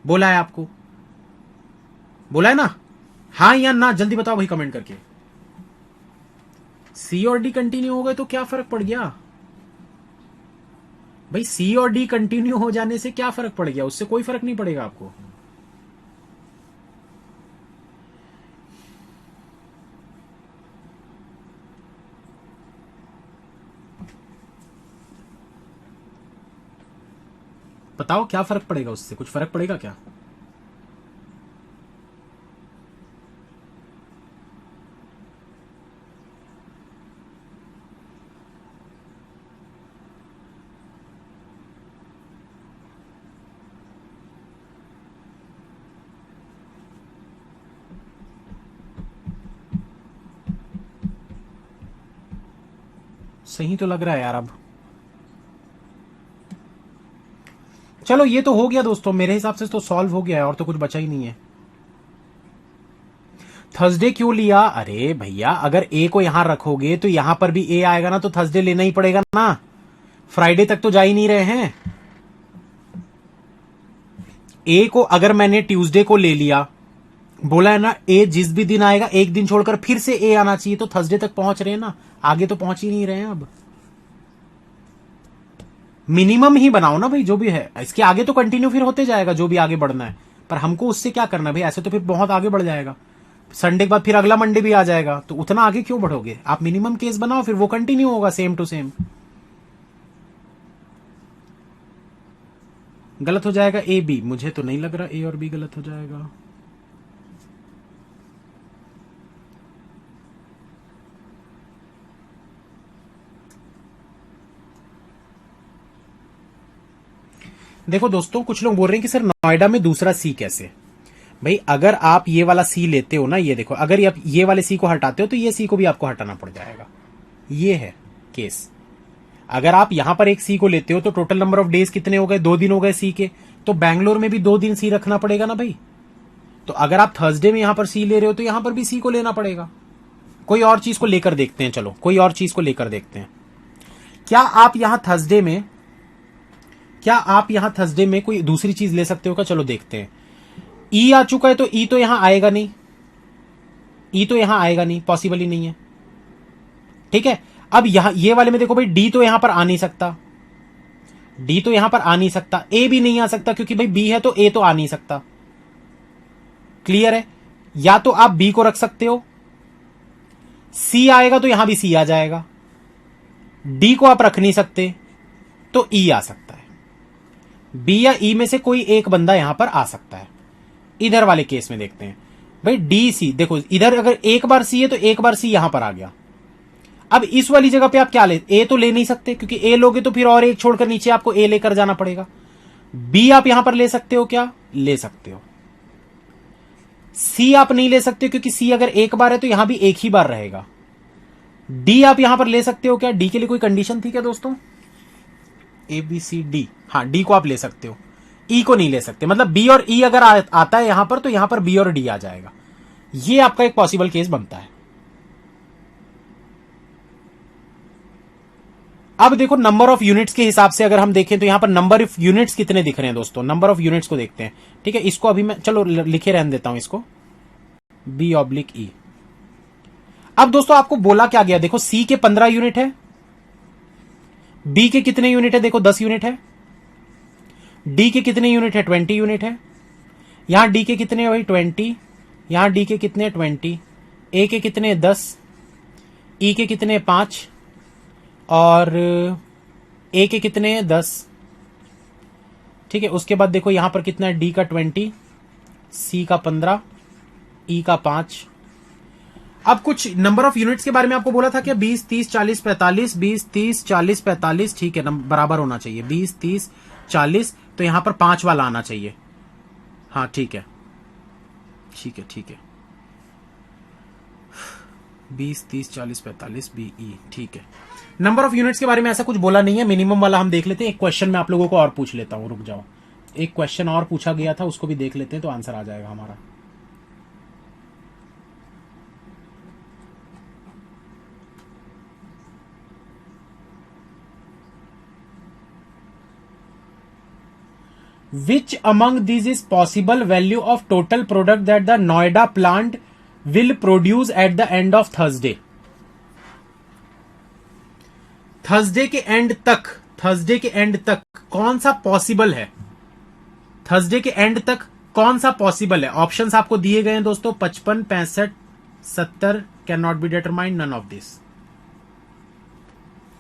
बोला है आपको, बोला है ना। हाँ या ना जल्दी बताओ भाई कमेंट करके। सी और डी कंटिन्यू हो गए तो क्या फर्क पड़ गया भाई? सी और डी कंटिन्यू हो जाने से क्या फर्क पड़ गया? उससे कोई फर्क नहीं पड़ेगा आपको। बताओ क्या फर्क पड़ेगा? उससे कुछ फर्क पड़ेगा क्या? सही तो लग रहा है यार। अब चलो ये तो हो गया दोस्तों, मेरे हिसाब से तो सॉल्व हो गया है, और तो कुछ बचा ही नहीं है। थर्सडे क्यों लिया? अरे भैया अगर ए को यहां रखोगे तो यहां पर भी ए आएगा ना, तो थर्सडे लेना ही पड़ेगा ना। फ्राइडे तक तो जा ही नहीं रहे हैं। ए को अगर मैंने ट्यूसडे को ले लिया, बोला है ना ए जिस भी दिन आएगा एक दिन छोड़कर फिर से ए आना चाहिए, तो थर्सडे तक पहुंच रहे हैं ना, आगे तो पहुंच ही नहीं रहे हैं। अब मिनिमम ही बनाओ ना भाई, जो भी है इसके आगे तो कंटिन्यू फिर होते जाएगा जो भी आगे बढ़ना है, पर हमको उससे क्या करना है भाई? ऐसे तो फिर बहुत आगे बढ़ जाएगा। संडे के बाद फिर अगला मंडे भी आ जाएगा, तो उतना आगे क्यों बढ़ोगे? आप मिनिमम केस बनाओ, फिर वो कंटिन्यू होगा सेम टू सेम। गलत हो जाएगा ए बी? मुझे तो नहीं लग रहा ए और बी गलत हो जाएगा। देखो दोस्तों, कुछ लोग बोल रहे हैं कि सर नोएडा में दूसरा सी कैसे? भाई अगर आप ये वाला सी लेते हो ना, ये देखो, अगर आप ये वाले सी को हटाते हो तो ये सी को भी आपको हटाना पड़ जाएगा। ये है केस। अगर आप यहां पर एक सी को लेते हो तो टोटल नंबर ऑफ डेज कितने हो गए? 2 दिन हो गए सी के, तो बैंगलोर में भी 2 दिन सी रखना पड़ेगा ना भाई। तो अगर आप थर्सडे में यहां पर सी ले रहे हो तो यहां पर भी सी को लेना पड़ेगा। कोई और चीज को लेकर देखते हैं, चलो कोई और चीज को लेकर देखते हैं। क्या आप यहां थर्सडे में कोई दूसरी चीज ले सकते हो क्या? चलो देखते हैं। ई आ चुका है तो ई तो यहां आएगा नहीं, ई तो यहां आएगा नहीं, पॉसिबल ही नहीं है। ठीक है, अब यहां ये वाले में देखो भाई, डी तो यहां पर आ नहीं सकता, डी तो यहां पर आ नहीं सकता, ए भी नहीं आ सकता क्योंकि भाई बी है तो ए तो आ नहीं सकता। क्लियर है? या तो आप बी को रख सकते हो, सी आएगा तो यहां भी सी आ जाएगा, डी को आप रख नहीं सकते तो ई आ सकता है। बी या ई में से कोई एक बंदा यहां पर आ सकता है। इधर वाले केस में देखते हैं भाई, डी सी, देखो इधर अगर एक बार सी है तो एक बार सी यहां पर आ गया। अब इस वाली जगह पे आप क्या ले? ए तो ले नहीं सकते क्योंकि ए लोगे तो फिर और एक छोड़कर नीचे आपको ए लेकर जाना पड़ेगा। बी आप यहां पर ले सकते हो क्या? ले सकते हो। सी आप नहीं ले सकते क्योंकि सी अगर एक बार है तो यहां भी एक ही बार रहेगा। डी आप यहां पर ले सकते हो क्या? डी के लिए कोई कंडीशन थी क्या दोस्तों? ए बी सी डी, हाँ डी को आप ले सकते हो, ई को नहीं ले सकते। मतलब बी और ई अगर आता है यहां पर तो यहां पर बी और डी आ जाएगा। ये आपका एक पॉसिबल केस बनता है। अब देखो नंबर ऑफ यूनिट्स के हिसाब से अगर हम देखें तो यहां पर नंबर ऑफ यूनिट्स कितने दिख रहे हैं दोस्तों? नंबर ऑफ यूनिट्स को देखते हैं। ठीक है, इसको अभी मैं चलो लिखे रहने देता हूं इसको, बी ऑब्लिक ई। अब दोस्तों आपको बोला क्या गया? देखो सी के 15 यूनिट है, बी के कितने यूनिट है? देखो 10 यूनिट है। डी के कितने यूनिट है? 20 यूनिट है। यहां डी के कितने है भाई? 20। यहां डी के कितने? 20। ए के कितने? 10। ई के कितने? 5। और ए के कितने? 10। ठीक है, उसके बाद देखो यहां पर कितना है? डी का 20, सी का 15, ई का 5। अब कुछ नंबर ऑफ यूनिट्स के बारे में आपको बोला था क्या? 20, 30, 40, 45, 20, 30, 40, 45। ठीक है, बराबर होना चाहिए 20, 30, 40, तो यहां पर 5 वाला आना चाहिए। हाँ ठीक है, ठीक है, ठीक है, 20, 30, 40, 45 बी ई। ठीक है, नंबर ऑफ यूनिट्स के बारे में ऐसा कुछ बोला नहीं है। मिनिमम वाला हम देख लेते हैं। एक क्वेश्चन मैं आप लोगों को और पूछ लेता हूं, रुक जाओ। एक क्वेश्चन और पूछा गया था, उसको भी देख लेते हैं तो आंसर आ जाएगा हमारा। Which among these is possible value of total product that the Noida plant will produce at the end of Thursday? Thursday के एंड तक कौन सा पॉसिबल है? थर्सडे के एंड तक कौन सा पॉसिबल है? ऑप्शंस आपको दिए गए हैं दोस्तों, 55, 65, 70, cannot be determined, none of this.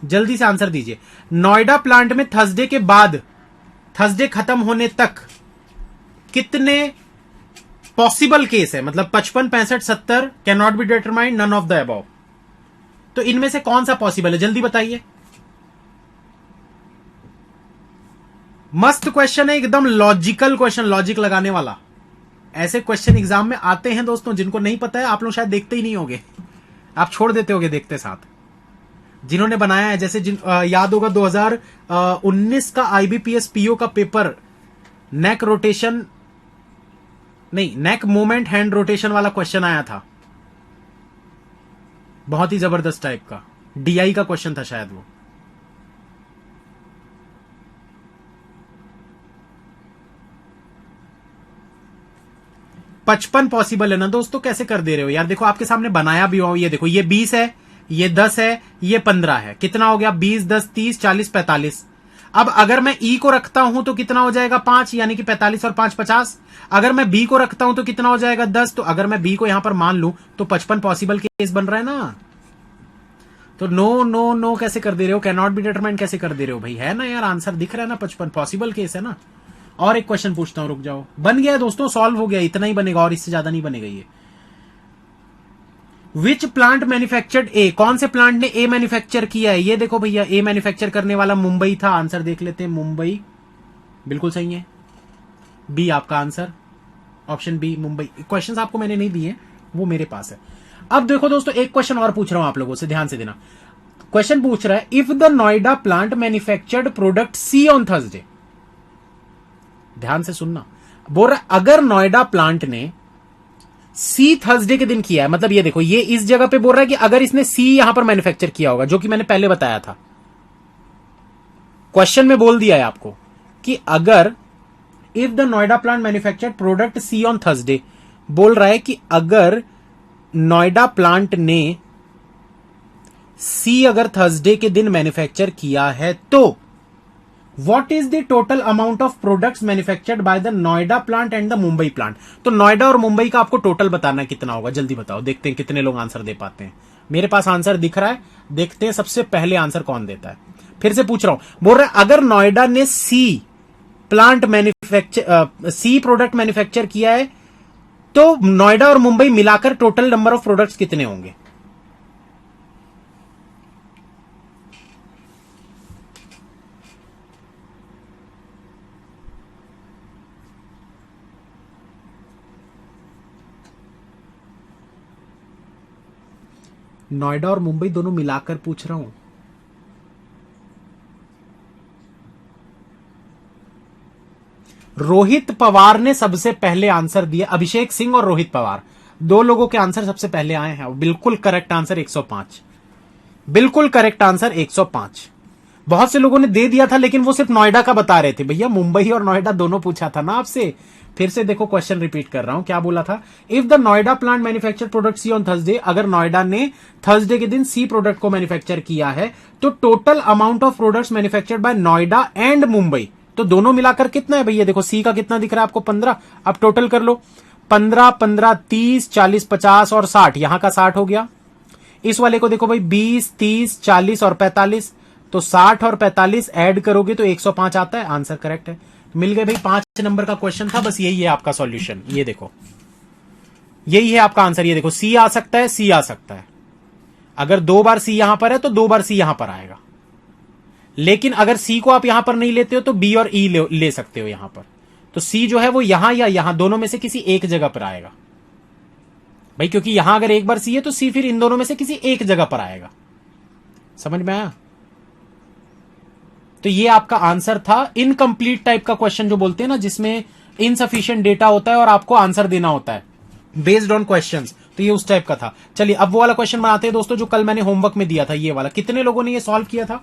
जल्दी से आंसर दीजिए। नोएडा प्लांट में थर्सडे के बाद, थर्सडे खत्म होने तक कितने पॉसिबल केस है? मतलब 55, 65, 70, cannot be determined, none of the above. तो इनमें से कौन सा पॉसिबल है? जल्दी बताइए। मस्त क्वेश्चन है, एकदम लॉजिकल क्वेश्चन, लॉजिक लगाने वाला। ऐसे क्वेश्चन एग्जाम में आते हैं दोस्तों, जिनको नहीं पता है आप लोग शायद देखते ही नहीं होगे, आप छोड़ देते होगे देखते साथ। जिन्होंने बनाया है, जैसे याद होगा 2019 का आईबीपीएस पीओ का पेपर, नेक रोटेशन नहीं, नेक मोमेंट हैंड रोटेशन वाला क्वेश्चन आया था, बहुत ही जबरदस्त टाइप का, डीआई का क्वेश्चन था शायद वो। पचपन पॉसिबल है ना दोस्तों? कैसे कर दे रहे हो यार? देखो आपके सामने बनाया भी हो, ये देखो, ये 20 है, ये 10 है, ये 15 है, कितना हो गया? 20, 10, 30, 40, 45। अब अगर मैं ई को रखता हूं तो कितना हो जाएगा? 5, यानी कि 45 और 5, 50। अगर मैं बी को रखता हूं तो कितना हो जाएगा? 10। तो अगर मैं बी को यहां पर मान लूं तो 55 पॉसिबल केस बन रहा है ना। तो नो नो नो कैसे कर दे रहे हो? कैन नॉट बी डिटरमाइंड कैसे कर दे रहे हो भाई? है ना यार, आंसर दिख रहा है ना, 55 पॉसिबल केस है ना। और एक क्वेश्चन पूछता हूं, रुक जाओ। बन गया दोस्तों, सॉल्व हो गया, इतना ही बनेगा और इससे ज्यादा नहीं बनेगा ये। विच प्लांट मैन्युफैक्चर्ड ए? कौन से प्लांट ने ए मैन्युफैक्चर किया है? ये देखो भैया, ए मैन्युफैक्चर करने वाला मुंबई था। आंसर देख लेते हैं, मुंबई बिल्कुल सही है। बी आपका answer, option B Mumbai. Questions आपको मैंने नहीं दिए, वो मेरे पास है। अब देखो दोस्तों, एक क्वेश्चन और पूछ रहा हूं आप लोगों से, ध्यान से देना। क्वेश्चन पूछ रहा है, if the Noida plant manufactured product C on Thursday. ध्यान से सुनना, बोल रहा है अगर नोएडा प्लांट ने सी थर्सडे के दिन किया है, मतलब ये देखो, ये इस जगह पे बोल रहा है कि अगर इसने सी यहां पर मैन्युफैक्चर किया होगा, जो कि मैंने पहले बताया था, क्वेश्चन में बोल दिया है आपको कि अगर if the Noida plant manufactured product C on Thursday, बोल रहा है कि अगर नोएडा प्लांट ने सी अगर थर्सडे के दिन मैन्युफैक्चर किया है तो What is the total amount of products manufactured by the Noida plant and the Mumbai plant? तो नोएडा और मुंबई का आपको टोटल बताना है कितना होगा, जल्दी बताओ, देखते हैं कितने लोग आंसर दे पाते हैं। मेरे पास आंसर दिख रहा है, देखते हैं सबसे पहले आंसर कौन देता है। फिर से पूछ रहा हूं, बोल रहा है अगर नोएडा ने सी प्रोडक्ट मैन्युफैक्चर किया है तो नोएडा और मुंबई मिलाकर टोटल नंबर ऑफ प्रोडक्ट्स कितने होंगे? नोएडा और मुंबई दोनों मिलाकर पूछ रहा हूं। रोहित पवार ने सबसे पहले आंसर दिया, अभिषेक सिंह और रोहित पवार, दो लोगों के आंसर सबसे पहले आए हैं। बिल्कुल करेक्ट आंसर 105, बिल्कुल करेक्ट आंसर 105। बहुत से लोगों ने दे दिया था, लेकिन वो सिर्फ नोएडा का बता रहे थे। भैया मुंबई और नोएडा दोनों पूछा था ना आपसे। फिर से देखो, क्वेश्चन रिपीट कर रहा हूं, क्या बोला था? If the Noida plant manufacture product C on Thursday, अगर नोएडा ने थर्सडे के दिन सी प्रोडक्ट को मैन्युफैक्चर किया है तो total amount of products manufactured by Noida and Mumbai, तो दोनों मिलाकर कितना है भैया? देखो सी का कितना दिख रहा है आपको, 15। अब टोटल कर लो, 15, 15, 30, 40, 50 और 60, यहां का 60 हो गया। इस वाले को देखो भाई, 20, 30, 40 और 45, तो 60 और 45 ऐड करोगे तो 105 आता है। आंसर करेक्ट है, मिल गए भाई। 5 नंबर का क्वेश्चन था, बस यही है आपका सॉल्यूशन। ये देखो, यही है आपका आंसर। ये देखो, सी आ सकता है, सी आ सकता है। अगर 2 बार सी यहां पर है तो 2 बार सी यहां पर आएगा, लेकिन अगर सी को आप यहां पर नहीं लेते हो तो बी और ई ले सकते हो यहां पर। तो सी जो है वो यहां या यहां, दोनों में से किसी एक जगह पर आएगा भाई, क्योंकि यहां अगर एक बार सी है तो सी फिर इन दोनों में से किसी एक जगह पर आएगा। समझ में आया? तो ये आपका आंसर था। इनकम्प्लीट टाइप का क्वेश्चन जो बोलते हैं ना, जिसमें इनसफिशिएंट डेटा होता है और आपको आंसर देना होता है बेस्ड ऑन क्वेश्चंस, तो ये उस टाइप का था। चलिए अब वो वाला क्वेश्चन बनाते हैं दोस्तों, जो कल मैंने होमवर्क में दिया था, ये वाला। कितने लोगों ने ये सॉल्व किया था?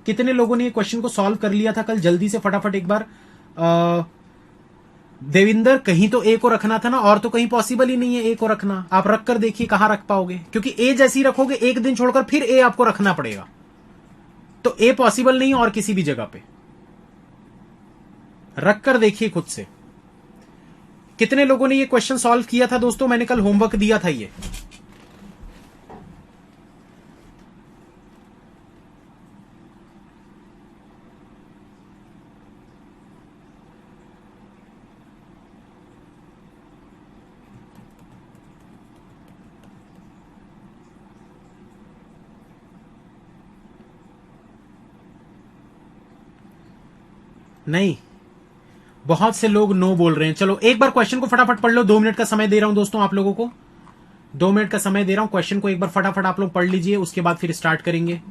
कितने लोगों ने ये क्वेश्चन को सॉल्व कर लिया था कल? जल्दी से फटाफट एक बार। देविंदर, कहीं तो ए को रखना था ना, और तो कहीं पॉसिबल ही नहीं है ए को रखना। आप रख कर देखिए कहां रख पाओगे, क्योंकि ए जैसी रखोगे एक दिन छोड़कर फिर ए आपको रखना पड़ेगा। तो ए पॉसिबल नहीं और किसी भी जगह पे रख कर देखिए खुद से। कितने लोगों ने ये क्वेश्चन सॉल्व किया था दोस्तों? मैंने कल होमवर्क दिया था ये। नहीं, बहुत से लोग नो बोल रहे हैं। चलो एक बार क्वेश्चन को फटाफट पढ़ लो। 2 मिनट का समय दे रहा हूं दोस्तों आप लोगों को, 2 मिनट का समय दे रहा हूं। क्वेश्चन को एक बार फटाफट आप लोग पढ़ लीजिए, उसके बाद फिर स्टार्ट करेंगे।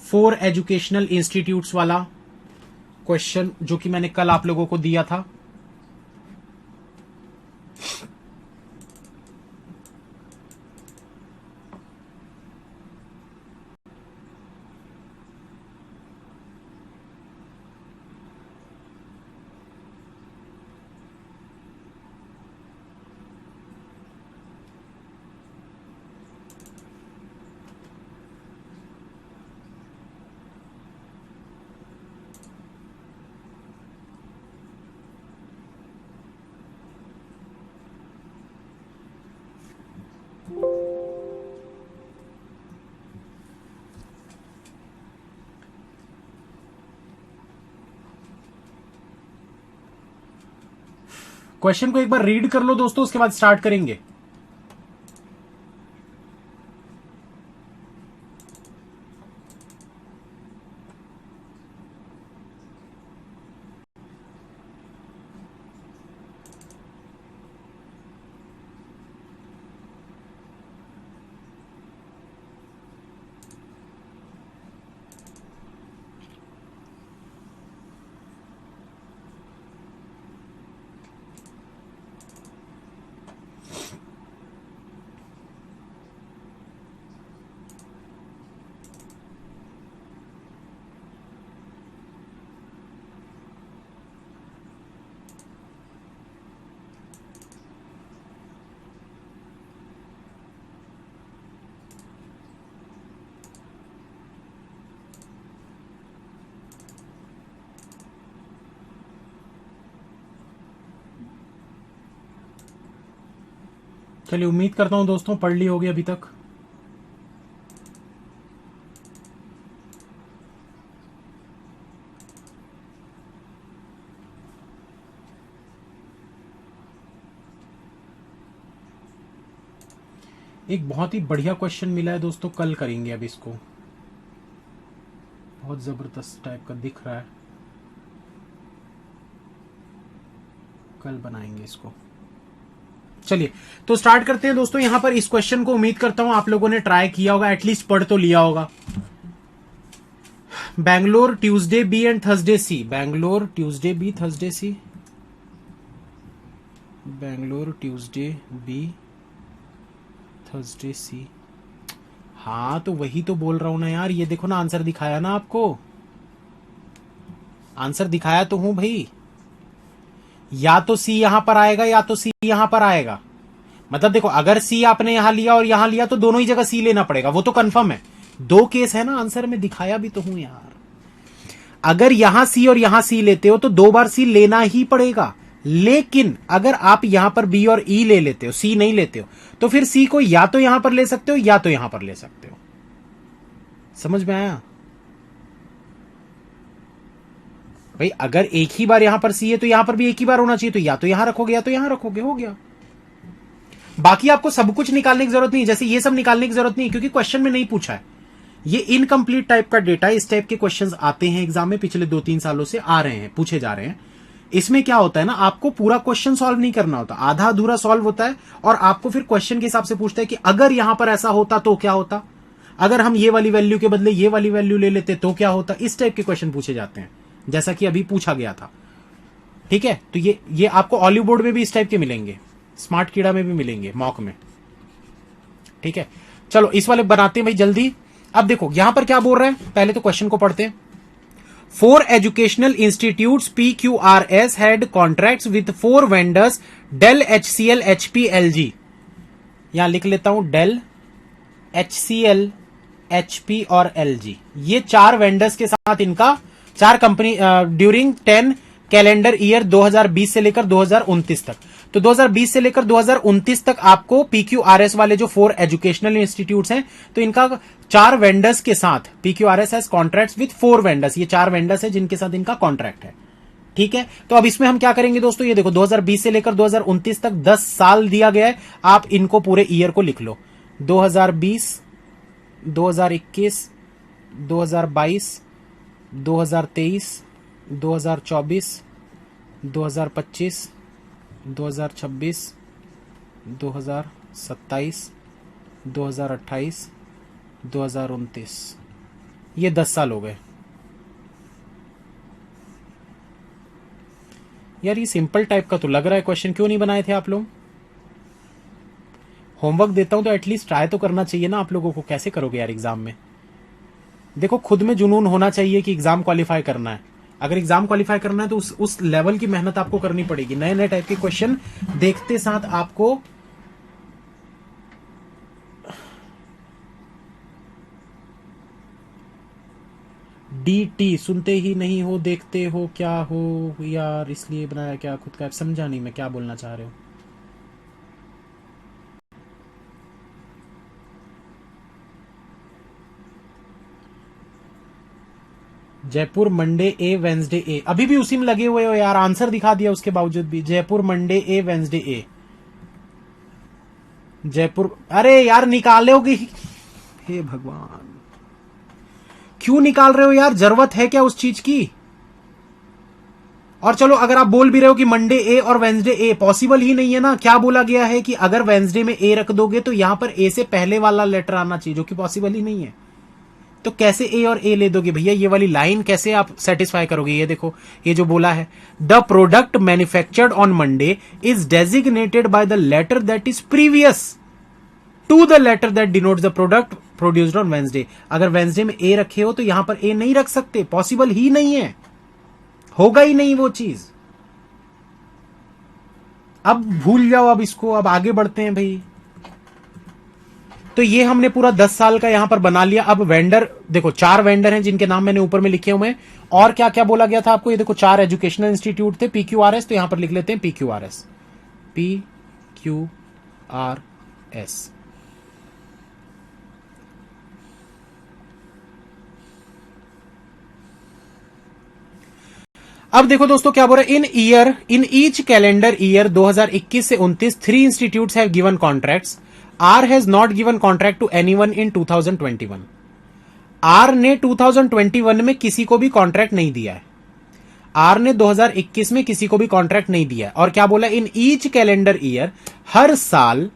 4 एजुकेशनल इंस्टीट्यूट्स वाला क्वेश्चन जो कि मैंने कल आप लोगों को दिया था। क्वेश्चन को एक बार रीड कर लो दोस्तों, उसके बाद स्टार्ट करेंगे। चलिए, उम्मीद करता हूं दोस्तों पढ़ ली होगी अभी तक। एक बहुत ही बढ़िया क्वेश्चन मिला है दोस्तों, कल करेंगे अब इसको। बहुत जबरदस्त टाइप का दिख रहा है, कल बनाएंगे इसको। चलिए तो स्टार्ट करते हैं दोस्तों। यहां पर इस क्वेश्चन को उम्मीद करता हूं आप लोगों ने ट्राई किया होगा, एटलीस्ट पढ़ तो लिया होगा। Bangalore Tuesday B and Thursday C. Bangalore Tuesday B Thursday C. Bangalore Tuesday B Thursday C. हाँ तो वही तो बोल रहा हूं ना यार, ये देखो ना आंसर दिखाया ना आपको, आंसर दिखाया तो हूं भाई। या तो सी यहां पर आएगा या तो सी यहां पर आएगा। मतलब देखो, अगर सी आपने यहां लिया और यहां लिया तो दोनों ही जगह सी लेना पड़ेगा, वो तो कंफर्म है। 2 केस है ना आंसर में, दिखाया भी तो हूं यार। अगर यहां सी और यहां सी लेते हो तो 2 बार सी लेना ही पड़ेगा। लेकिन अगर आप यहां पर बी और ई ले लेते हो, सी नहीं लेते हो, तो फिर सी को या तो यहां पर ले सकते हो या तो यहां पर ले सकते हो। समझ में आया भाई? अगर एक ही बार यहां पर सी है तो यहां पर भी एक ही बार होना चाहिए, तो या तो यहां रखोगे या तो यहां रखोगे, हो गया। बाकी आपको सब कुछ निकालने की जरूरत नहीं, जैसे ये सब निकालने की जरूरत नहीं, क्योंकि क्वेश्चन में नहीं पूछा है। ये इनकम्प्लीट टाइप का डेटा, इस टाइप के क्वेश्चंस आते हैं एग्जाम में, पिछले 2-3 सालों से आ रहे हैं, पूछे जा रहे हैं। इसमें क्या होता है ना, आपको पूरा क्वेश्चन सॉल्व नहीं करना होता, आधा अधूरा सॉल्व होता है, और आपको फिर क्वेश्चन के हिसाब से पूछता है कि अगर यहां पर ऐसा होता तो क्या होता, अगर हम ये वाली वैल्यू के बदले ये वाली वैल्यू ले लेते तो क्या होता। इस टाइप के क्वेश्चन पूछे जाते हैं, जैसा कि अभी पूछा गया था। ठीक है, तो ये आपको ऑलिव बोर्ड में भी इस टाइप के मिलेंगे, स्मार्ट कीड़ा में भी मिलेंगे, मॉक में। ठीक है, चलो इस वाले बनाते हैं भाई जल्दी। अब देखो यहां पर क्या बोल रहे हैं, पहले तो क्वेश्चन को पढ़ते हैं। 4 educational institutes PQRS had contracts with 4 vendors Dell, HCL, HP, LG। यहां लिख लेता हूं Dell, HCL, HP और LG, ये 4 वेंडर्स के साथ इनका 4 कंपनी ड्यूरिंग 10 कैलेंडर ईयर 2020 से लेकर 2029 तक। तो 2020 से लेकर 2029 तक आपको PQRS वाले जो 4 एजुकेशनल इंस्टीट्यूट्स हैं, तो इनका 4 वेंडर्स के साथ PQRS has contracts with 4 vendors, ये 4 वेंडर्स है जिनके साथ इनका कॉन्ट्रैक्ट है। ठीक है, तो अब इसमें हम क्या करेंगे दोस्तों, ये देखो 2020 से लेकर 2029 तक 10 साल दिया गया है, आप इनको पूरे ईयर को लिख लो। 2020, 2021, 2022, 2023, 2024, 2025, 2026, 2027, 2028, 2029, ये 10 साल हो गए। यार ये सिंपल टाइप का तो लग रहा है क्वेश्चन, क्यों नहीं बनाए थे आप लोग? होमवर्क देता हूं तो एटलीस्ट ट्राई तो करना चाहिए ना आप लोगों को। कैसे करोगे यार एग्जाम में? देखो खुद में जुनून होना चाहिए कि एग्जाम क्वालिफाई करना है। अगर एग्जाम क्वालिफाई करना है तो उस लेवल की मेहनत आपको करनी पड़ेगी। नए नए टाइप के क्वेश्चन देखते साथ आपको DT सुनते ही नहीं हो, देखते हो क्या हो यार, इसलिए बनाया क्या खुद का? समझा नहीं मैं क्या बोलना चाह रहे हो। जयपुर मंडे ए, वेंसडे ए, अभी भी उसी में लगे हुए हो यार। आंसर दिखा दिया उसके बावजूद भी। जयपुर मंडे ए, वेंसडे ए, जयपुर। अरे यार निकालोगे, हे भगवान क्यों निकाल रहे हो यार? जरूरत है क्या उस चीज की? और चलो अगर आप बोल भी रहे हो कि मंडे ए और वेंसडे ए, पॉसिबल ही नहीं है ना। क्या बोला गया है कि अगर वेंसडे में ए रख दोगे तो यहां पर ए से पहले वाला लेटर आना चाहिए, जो कि पॉसिबल ही नहीं है। तो कैसे ए और ए ले दोगे भैया? ये वाली लाइन कैसे आप सेटिस्फाई करोगे? ये देखो ये जो बोला है, the product manufactured on Monday is designated by the letter that is previous to the letter that denotes the product produced on Wednesday. अगर वेंसडे में ए रखे हो तो यहां पर ए नहीं रख सकते, पॉसिबल ही नहीं है, होगा ही नहीं वो चीज। अब भूल जाओ अब इसको, अब आगे बढ़ते हैं भाई। तो ये हमने पूरा 10 साल का यहां पर बना लिया। अब वेंडर देखो, 4 वेंडर हैं जिनके नाम मैंने ऊपर में लिखे हुए हैं। और क्या क्या बोला गया था आपको? ये देखो 4 एजुकेशनल इंस्टीट्यूट थे, PQRS, तो यहां पर लिख लेते हैं PQRS, PQRS। अब देखो दोस्तों क्या बोल रहा है, इन ईच कैलेंडर ईयर 2021 से 29 3 institutes have given contracts. R has not given contract to anyone in 2021। R ने 2021 में किसी को भी कॉन्ट्रैक्ट नहीं दिया है। आर ने 2021 में किसी को भी कॉन्ट्रैक्ट नहीं दिया है। और क्या बोला, इन ईच कैलेंडर ईयर, हर साल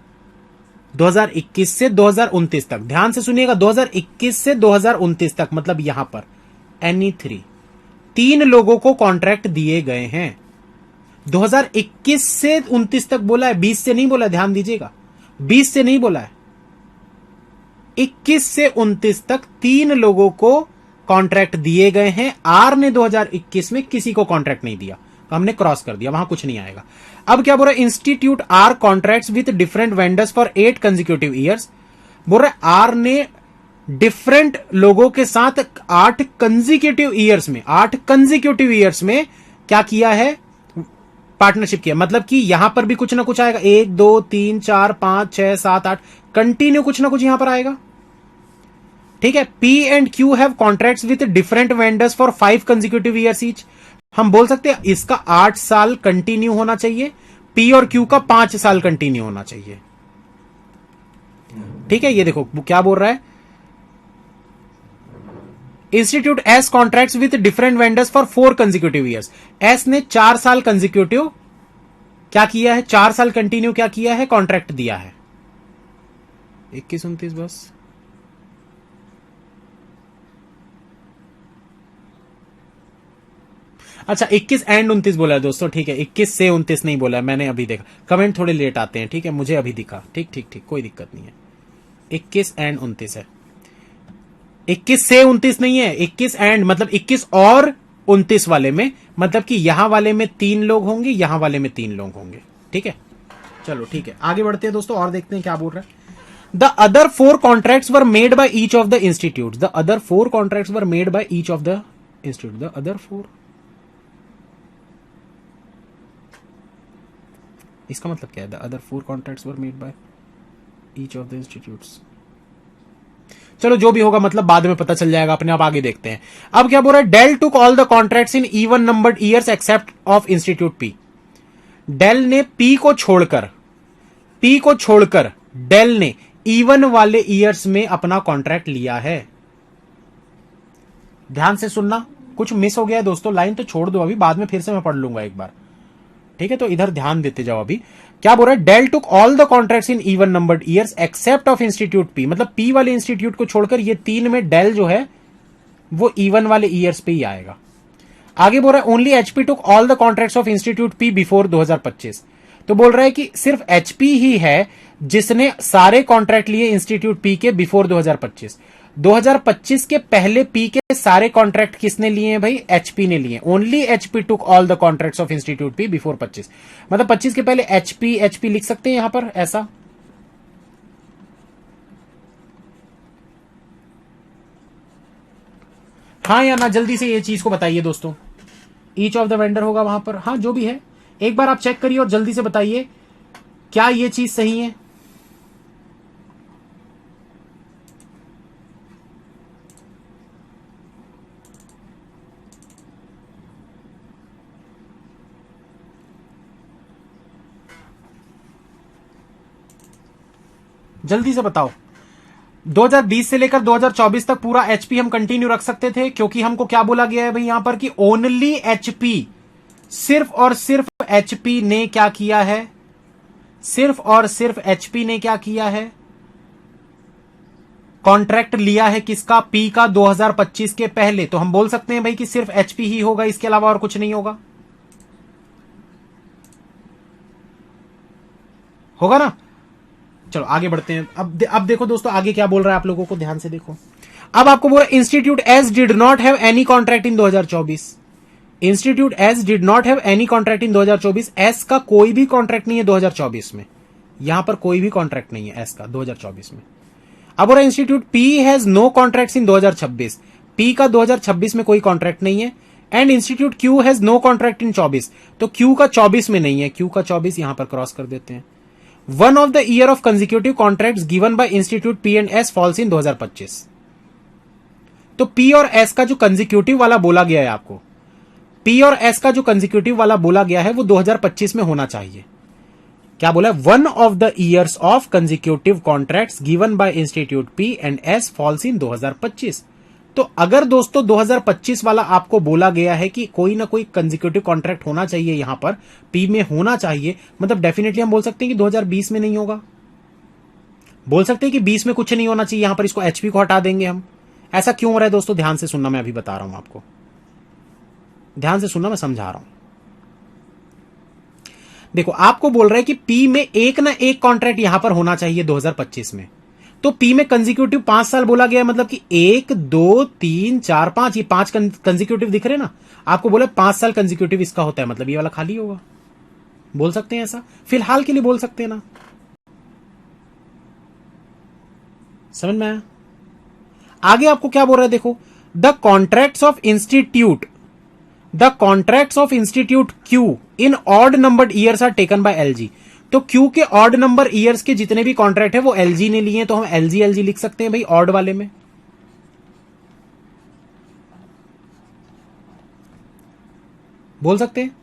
2021 से 2029 तक, ध्यान से सुनिएगा, 2021 से 2029 तक मतलब यहां पर एनी 3 लोगों को कॉन्ट्रैक्ट दिए गए हैं। 2021 से 29 तक बोला है, 20 से नहीं बोला, ध्यान दीजिएगा, 20 से नहीं बोला है, 21 से 29 तक 3 लोगों को कॉन्ट्रैक्ट दिए गए हैं। आर ने 2021 में किसी को कॉन्ट्रैक्ट नहीं दिया, तो हमने क्रॉस कर दिया, वहां कुछ नहीं आएगा। अब क्या बोल रहा है, institute R contracts with different vendors for 8 consecutive years. बोल रहा है आर ने डिफरेंट लोगों के साथ 8 कंसेक्यूटिव ईयर्स में क्या किया है, पार्टनरशिप किया। मतलब कि यहां पर भी कुछ ना कुछ आएगा, 1 2 3 4 5 6 7 8, कंटिन्यू कुछ ना कुछ यहां पर आएगा। ठीक है, P and Q have contracts with different vendors for 5 consecutive years each. हम बोल सकते हैं इसका 8 साल कंटिन्यू होना चाहिए, P और Q का 5 साल कंटिन्यू होना चाहिए। ठीक है, ये देखो क्या बोल रहा है, institute S contracts with different vendors for 4 consecutive years. S ने 4 साल कंसेक्यूटिव क्या किया है, 4 साल कंटिन्यू क्या किया है, कॉन्ट्रैक्ट दिया है। 21 29 बस। अच्छा 21 एंड 29 बोला है दोस्तों, ठीक है, 21 से 29 नहीं बोला है, मैंने अभी देखा। कमेंट थोड़े लेट आते हैं, ठीक है, मुझे अभी दिखा। ठीक ठीक ठीक, कोई दिक्कत नहीं है। 21 एंड 29 है, 21 से 29 नहीं है, 21 एंड मतलब 21 और 29 वाले में, मतलब कि यहां वाले में 3 लोग होंगे, यहां वाले में 3 लोग होंगे। ठीक है, चलो ठीक है, आगे बढ़ते हैं दोस्तों और देखते हैं क्या बोल रहा है। The other 4 contracts were made by each of the institute, the other 4 contracts were made by each of the institute, the other 4, इसका मतलब क्या है? The other 4 contracts were made by each of the institutes. चलो जो भी होगा, मतलब बाद में पता चल जाएगा अपने आप, आगे देखते हैं। अब क्या बोल रहा है? Dell took all the contracts in even numbered years except of institute P. Dell ने पी को छोड़कर डेल ने इवन वाले ईयर्स में अपना कॉन्ट्रैक्ट लिया है। ध्यान से सुनना, कुछ मिस हो गया है दोस्तों, लाइन तो छोड़ दो अभी, बाद में फिर से मैं पढ़ लूंगा एक बार, ठीक है? तो इधर ध्यान देते जाओ। अभी क्या बोल रहा है? Dell took all the contracts in even numbered years except of institute P, मतलब पी वाले इंस्टीट्यूट को छोड़कर ये 3 में डेल जो है वो इवन वाले ईयर्स पे ही आएगा। आगे बोल रहा है only HP took all the contracts of institute P before 2025। तो बोल रहा है कि सिर्फ एचपी ही है जिसने सारे कॉन्ट्रैक्ट लिए इंस्टीट्यूट पी के बिफोर 2025। 2025 के पहले पी के सारे कॉन्ट्रैक्ट किसने लिए हैं भाई? एचपी ने लिए। Only HP took all the contracts of institute P before 25, मतलब 25 के पहले एचपी लिख सकते हैं यहां पर ऐसा। हाँ या ना, जल्दी से ये चीज को बताइए दोस्तों। ईच ऑफ द वेंडर होगा वहां पर, हाँ जो भी है एक बार आप चेक करिए और जल्दी से बताइए क्या ये चीज सही है। जल्दी से बताओ। 2020 से लेकर 2024 तक पूरा एचपी हम कंटिन्यू रख सकते थे, क्योंकि हमको क्या बोला गया है भाई यहां पर कि ओनली एचपी, सिर्फ और सिर्फ एचपी ने क्या किया है? सिर्फ और सिर्फ एचपी ने क्या किया है? कॉन्ट्रैक्ट लिया है किसका? पी का 2025 के पहले। तो हम बोल सकते हैं भाई कि सिर्फ एचपी ही होगा, इसके अलावा और कुछ नहीं होगा, होगा ना? चलो आगे बढ़ते हैं। अब देखो दोस्तों आगे क्या बोल रहा है, आप लोगों को ध्यान से देखो। अब आपको बोल रहा है institute S did not have any contract in 2024। Institute S did not have any contract in 2024। S का कोई भी कॉन्ट्रैक्ट नहीं है 2024 में, यहां पर कोई भी कॉन्ट्रैक्ट नहीं है एस का 2024 में। अब बोल रहा है institute P has no contracts in 2026। P का 2026 में कोई कॉन्ट्रैक्ट नहीं है। And institute Q has no contract in 24, तो क्यू का 24 में नहीं है, क्यू का 24 यहां पर क्रॉस कर देते हैं। One of the year of consecutive contracts given by institute P and S falls in 2025। तो पी और एस का जो कंजिक्यूटिव वाला बोला गया है आपको, पी और एस का जो कंजिक्यूटिव वाला बोला गया है वो 2025 में होना चाहिए। क्या बोला है? One of the years of consecutive contracts given by institute P and S falls in 2025। तो अगर दोस्तों 2025 वाला आपको बोला गया है कि कोई ना कोई कंजिक्यूटिव कॉन्ट्रैक्ट होना चाहिए, यहां पर पी में होना चाहिए, मतलब डेफिनेटली हम बोल सकते हैं कि 2020 में नहीं होगा। बोल सकते हैं कि 20 में कुछ नहीं होना चाहिए, यहां पर इसको एचपी को हटा देंगे हम। ऐसा क्यों हो रहा है दोस्तों? ध्यान से सुनना, मैं अभी बता रहा हूं आपको, ध्यान से सुनना, मैं समझा रहा हूं। देखो आपको बोल रहा है कि पी में एक ना एक कॉन्ट्रैक्ट यहां पर होना चाहिए 2025 में। तो पी में कंजिक्यूटिव 5 साल बोला गया है, मतलब कि 1 2 3 4 5, ये 5 कंजिक्यूटिव दिख रहे ना आपको, बोले 5 साल कंजिक्यूटिव इसका होता है, मतलब ये वाला खाली होगा। बोल सकते हैं ऐसा, फिलहाल के लिए बोल सकते हैं ना, समझ में आया? आगे आपको क्या बोल रहा है देखो, the contracts of institute Q in odd numbered years are taken by LG. तो क्यू के ऑड नंबर ईयर्स के जितने भी कॉन्ट्रैक्ट है वो एलजी ने लिए हैं, तो हम एलजी लिख सकते हैं भाई ऑड वाले में। बोल सकते हैं।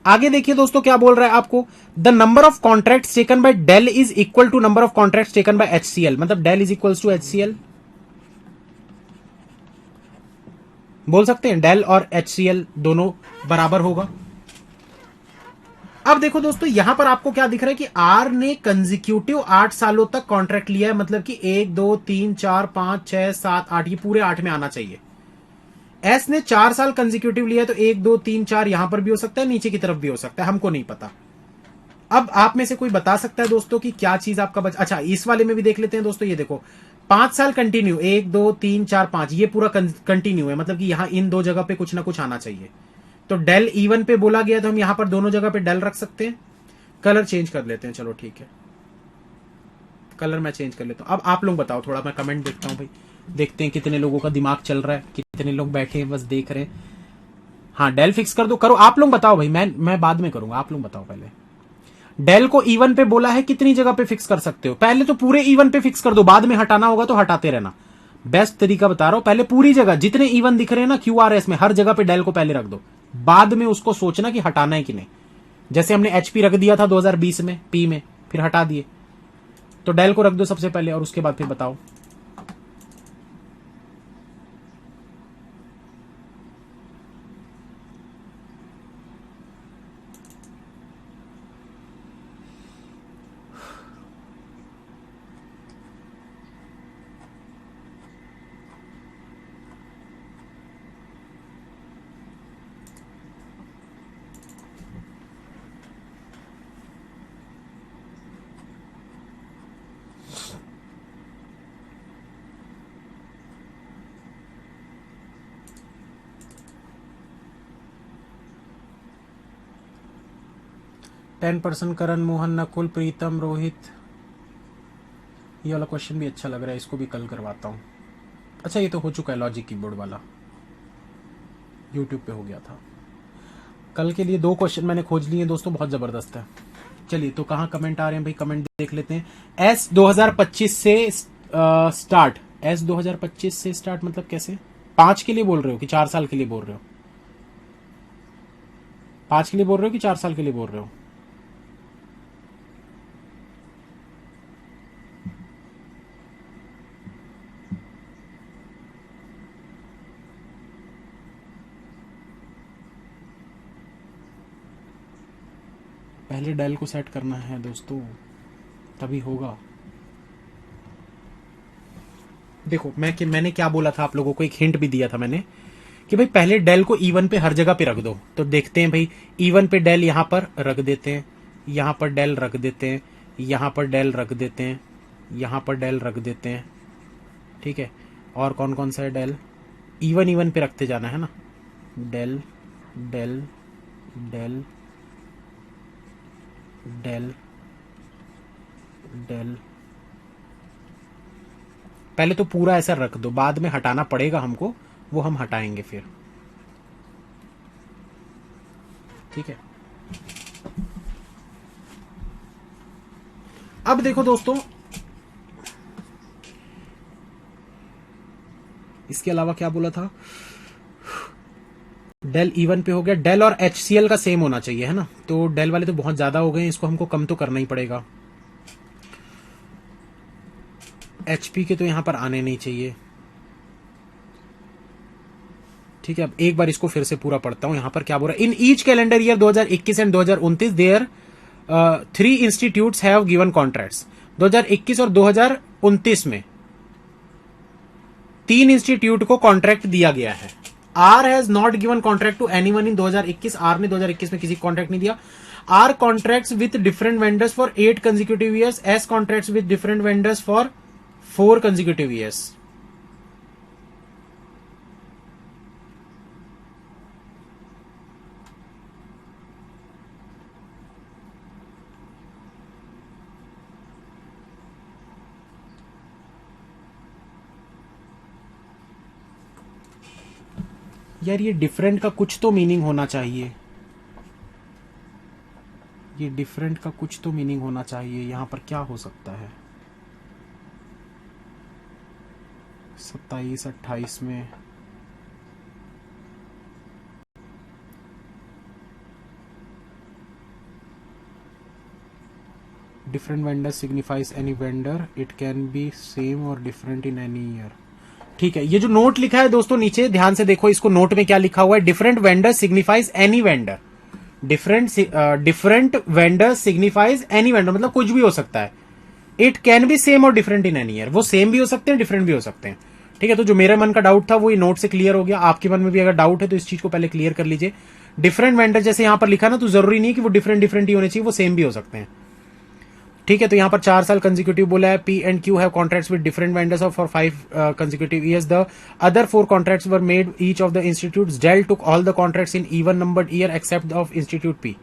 आगे देखिए दोस्तों क्या बोल रहा है आपको, the number of contracts taken by Dell is equal to number of contracts taken by HCL, मतलब Dell is equal to HCL. बोल सकते हैं डेल और एचसीएल दोनों बराबर होगा। अब देखो दोस्तों यहां पर आपको क्या दिख रहा है कि आर ने कंजिक्यूटिव 8 सालों तक कॉन्ट्रैक्ट लिया है, मतलब कि 1 2 3 4 5 6 7 8, ये पूरे 8 में आना चाहिए। एस ने 4 साल कंजिक्यूटिव लिया है, तो 1 2 3 4 यहां पर भी हो सकता है, नीचे की तरफ भी हो सकता है, हमको नहीं पता। अब आप में से कोई बता सकता है दोस्तों कि क्या चीज आपका अच्छा इस वाले में भी देख लेते हैं दोस्तों। ये देखो 5 साल कंटिन्यू, 1 2 3 4 5, ये पूरा कंटिन्यू है, मतलब कि यहां इन दो जगह पे कुछ ना कुछ आना चाहिए। तो डेल इवन पे बोला गया तो हम यहां पर दोनों जगह पे डेल रख सकते हैं। कलर चेंज कर लेते हैं, चलो ठीक है। कलर मैं चेंज कर लेता हूँ। अब आप लोग बताओ, थोड़ा मैं कमेंट देखता हूँ भाई, देखते हैं कितने लोगों का दिमाग चल रहा है, कितने लोग बैठे हैं बस देख रहे हैं। हाँ डेल फिक्स कर दो, करो आप लोग बताओ भाई, मैं बाद में करूंगा, आप लोग बताओ पहले। डेल को इवन पे बोला है, कितनी जगह पे फिक्स कर सकते हो? पहले तो पूरे इवन पे फिक्स कर दो, बाद में हटाना होगा तो हटाते रहना। बेस्ट तरीका बता रहा हूं, पहले पूरी जगह जितने इवन दिख रहे हैं ना क्यूआरएस में, हर जगह पे डेल को पहले रख दो, बाद में उसको सोचना कि हटाना है कि नहीं। जैसे हमने एचपी रख दिया था 2020 में पी में, फिर हटा दिए, तो डेल को रख दो सबसे पहले और उसके बाद फिर बताओ। टेन परसेंट करण, मोहन, नकुल, प्रीतम, रोहित। ये वाला क्वेश्चन भी अच्छा लग रहा है, इसको भी कल करवाता हूँ। अच्छा ये तो हो चुका है, लॉजिक कीबोर्ड वाला यूट्यूब पे हो गया था। कल के लिए 2 क्वेश्चन मैंने खोज लिए दोस्तों, बहुत जबरदस्त है। चलिए तो कहाँ कमेंट आ रहे हैं भाई, कमेंट देख लेते हैं। एस 2025 से स्टार्ट, एस 2025 से स्टार्ट मतलब कैसे? 5 के लिए बोल रहे हो कि 4 साल के लिए बोल रहे हो? 5 के लिए बोल रहे हो कि 4 साल के लिए बोल रहे हो? पहले डायल को सेट करना है दोस्तों, तभी होगा। देखो मैंने क्या बोला था आप लोगों को, एक हिंट भी दिया था मैंने कि भाई पहले डेल को इवन पे हर जगह पे रख दो। तो देखते हैं भाई, इवन पे डेल यहां पर रख देते हैं, यहां पर डेल रख देते हैं, यहां पर डेल रख देते हैं, यहां पर डेल रख देते हैं, ठीक है। और कौन कौन सा है डेल? इवन इवन पे रखते जाना है ना, Dell Dell Dell Dell Dell. पहले तो पूरा ऐसा रख दो, बाद में हटाना पड़ेगा हमको, वो हम हटाएंगे फिर, ठीक है। अब देखो दोस्तों, इसके अलावा क्या बोला था? डेल इवन पे हो गया, डेल और एचसीएल का सेम होना चाहिए है ना, तो डेल वाले तो बहुत ज्यादा हो गए, इसको हमको कम तो करना ही पड़ेगा। एचपी के तो यहां पर आने नहीं चाहिए, ठीक है। अब एक बार इसको फिर से पूरा पढ़ता हूं, यहां पर क्या बोल रहा है? In each calendar year 2021 and 2029 there 3 institutes have given contracts. 2021 और 2029 में 3 इंस्टीट्यूट को कॉन्ट्रैक्ट दिया गया है। R has not given contract to anyone in 2021, R ने 2021 में किसी कॉन्ट्रैक्ट नहीं दिया। R contracts with different vendors for 8 consecutive years, S contracts with different vendors for 4 consecutive years. यार ये डिफरेंट का कुछ तो मीनिंग होना चाहिए, ये डिफरेंट का कुछ तो मीनिंग होना चाहिए। यहां पर क्या हो सकता है? 27 28 में different vendor signifies any vendor, it can be same और डिफरेंट इन एनी ईयर। ठीक है, ये जो नोट लिखा है दोस्तों नीचे ध्यान से देखो, इसको नोट में क्या लिखा हुआ है? Different vendor signifies any vendor, different vendor signifies any vendor मतलब कुछ भी हो सकता है। इट कैन बी सेम और डिफरेंट इन एनी ईयर, वो सेम भी हो सकते हैं, डिफरेंट भी हो सकते हैं, ठीक है। तो जो मेरे मन का डाउट था वो ये नोट से क्लियर हो गया। आपके मन में भी अगर डाउट है तो इस चीज को पहले क्लियर कर लीजिए। डिफरेंट वेंडर जैसे यहां पर लिखा ना, तो जरूरी नहीं कि वो डिफरेंट डिफरेंट ही होने चाहिए, वो सेम भी हो सकते हैं, ठीक है। तो यहां पर 4 साल कंसेक्यूटिव बोला है। P and Q have contracts with different vendors for 5 consecutive years. The other 4 contracts were made each of the institutes. Dell took all the contracts in even numbered year except of institute P.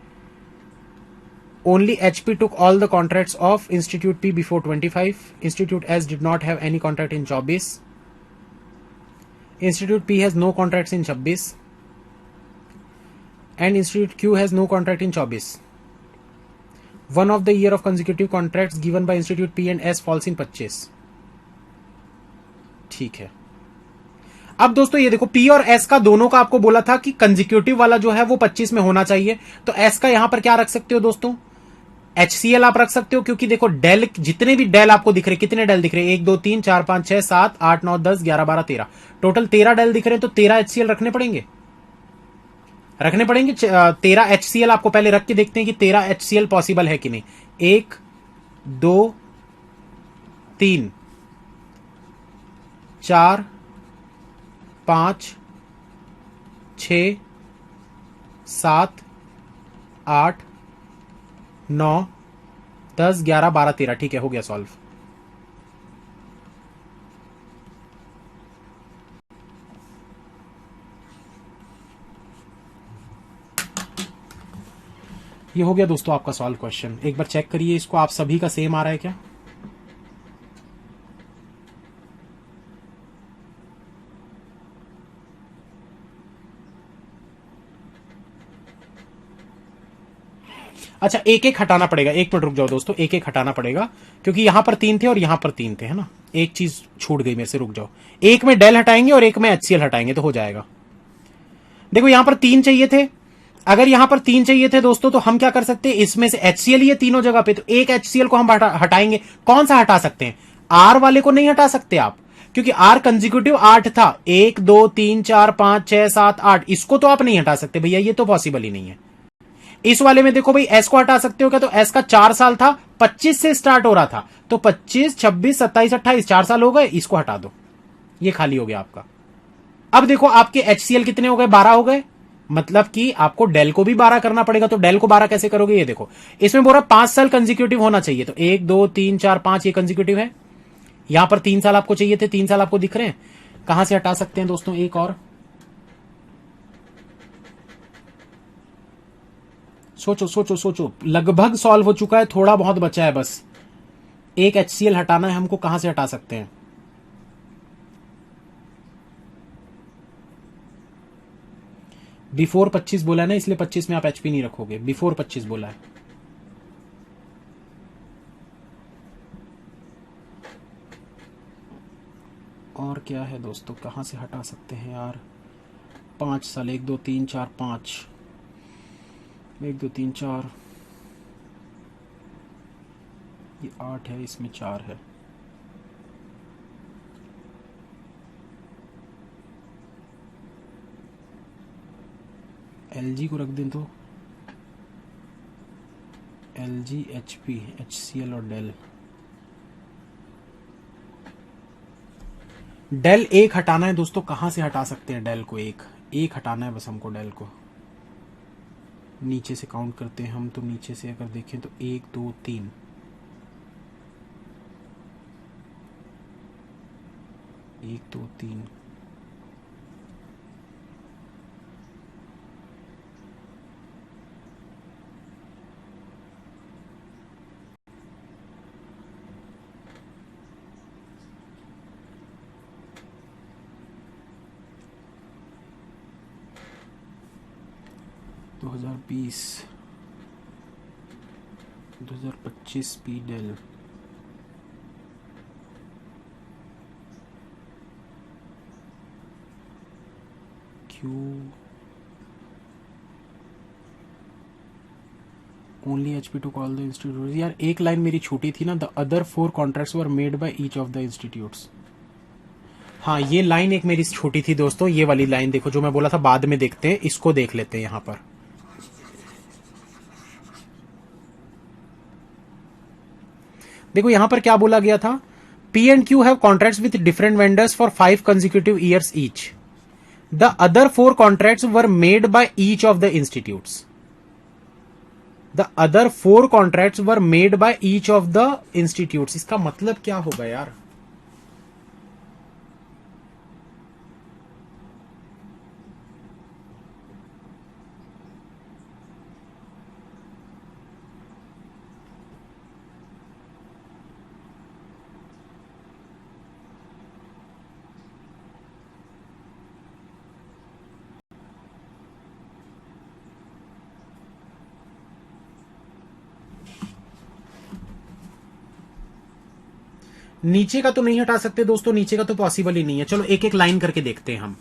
Only HP took all the contracts of Institute P before 25. Institute S did not have any contract in 24. Institute P has no contracts in 26. And Institute Q has no contract in 24. One of the year of consecutive contracts given by Institute P and S falls in 25. ठीक है। अब दोस्तों ये देखो P और S का दोनों का आपको बोला था कि कंजिक्यूटिव वाला जो है वो 25 में होना चाहिए, तो S का यहां पर क्या रख सकते हो दोस्तों, HCl आप रख सकते हो, क्योंकि देखो डेल, जितने भी डेल आपको दिख रहे, कितने डेल दिख रहे, 1 2 3 4 5 6 7 8 9 10 11 12 13, टोटल 13 डेल दिख रहे हैं, तो 13 HCl रखने पड़ेंगे, 13 HCl आपको पहले रख के देखते हैं कि 13 HCl पॉसिबल है कि नहीं। 1 2 3 4 5 6 7 8 9 10 11 12 13, ठीक है, हो गया सॉल्व। ये हो गया दोस्तों आपका सॉल्व क्वेश्चन। एक बार चेक करिए इसको, आप सभी का सेम आ रहा है क्या। अच्छा, एक एक हटाना पड़ेगा, 1 मिनट रुक जाओ दोस्तों, एक एक हटाना पड़ेगा, क्योंकि यहां पर 3 थे और यहां पर 3 थे, है ना, एक चीज छूट गई मेरे से, रुक जाओ। एक में डेल हटाएंगे और एक में HCl हटाएंगे तो हो जाएगा। देखो यहां पर 3 चाहिए थे, अगर यहां पर 3 चाहिए थे दोस्तों, तो हम क्या कर सकते हैं, इसमें से HCl ही है तीनों जगह पे, तो एक HCl को हम हटाएंगे। कौन सा हटा सकते हैं, R वाले को नहीं हटा सकते आप, क्योंकि R कंजिक्यूटिव 8 था, 1 2 3 4 5 6 7 8, इसको तो आप नहीं हटा सकते भैया, ये तो पॉसिबल ही नहीं है। इस वाले में देखो भाई, S को हटा सकते हो क्या, तो S का 4 साल था, 25 से स्टार्ट हो रहा था, तो 25 26 27 28 4 साल हो गए, इसको हटा दो, ये खाली हो गया आपका। अब देखो आपके HCl कितने हो गए, 12 हो गए, मतलब कि आपको डेल को भी 12 करना पड़ेगा, तो डेल को 12 कैसे करोगे, ये देखो इसमें बोल रहा 5 साल कंजिक्यूटिव होना चाहिए, तो 1 2 3 4 5 ये कंजिक्यूटिव है, यहां पर 3 साल आपको चाहिए थे, 3 साल आपको दिख रहे हैं, कहां से हटा सकते हैं दोस्तों, एक और सोचो सोचो सोचो, लगभग सॉल्व हो चुका है, थोड़ा बहुत बचा है बस, एक HCl हटाना है हमको, कहां से हटा सकते हैं, बिफोर 25 बोला है ना, इसलिए 25 में आप HP नहीं रखोगे, बिफोर 25 बोला है। और क्या है दोस्तों, कहां से हटा सकते हैं यार, 5 साल, 1 2 3 4 5, 1 2 3 4, ये 8 है, इसमें 4 है, LG को रख दें तो LG HP HCl और डेल एक हटाना है दोस्तों, कहां से हटा सकते हैं डेल को, एक हटाना है बस हमको, डेल को नीचे से काउंट करते हैं हम, तो नीचे से अगर देखें तो 1 2 3, 1 2 3, दो 2025 P Dell, Q only HP to call the institute, यार एक लाइन मेरी छूटी थी ना, the other 4 contracts were made by each of the institutes. हाँ, ये लाइन एक मेरी छोटी थी दोस्तों, ये वाली लाइन देखो, जो मैं बोला था बाद में देखते हैं, इसको देख लेते हैं यहां पर। देखो यहां पर क्या बोला गया था, P and Q have contracts with different vendors for 5 consecutive years each. The other 4 contracts were made by each of the institutes. The other 4 contracts were made by each of the institutes. इसका मतलब क्या होगा यार, नीचे का तो नहीं हटा सकते दोस्तों, नीचे का तो पॉसिबल ही नहीं है। चलो एक एक लाइन करके देखते हैं हम।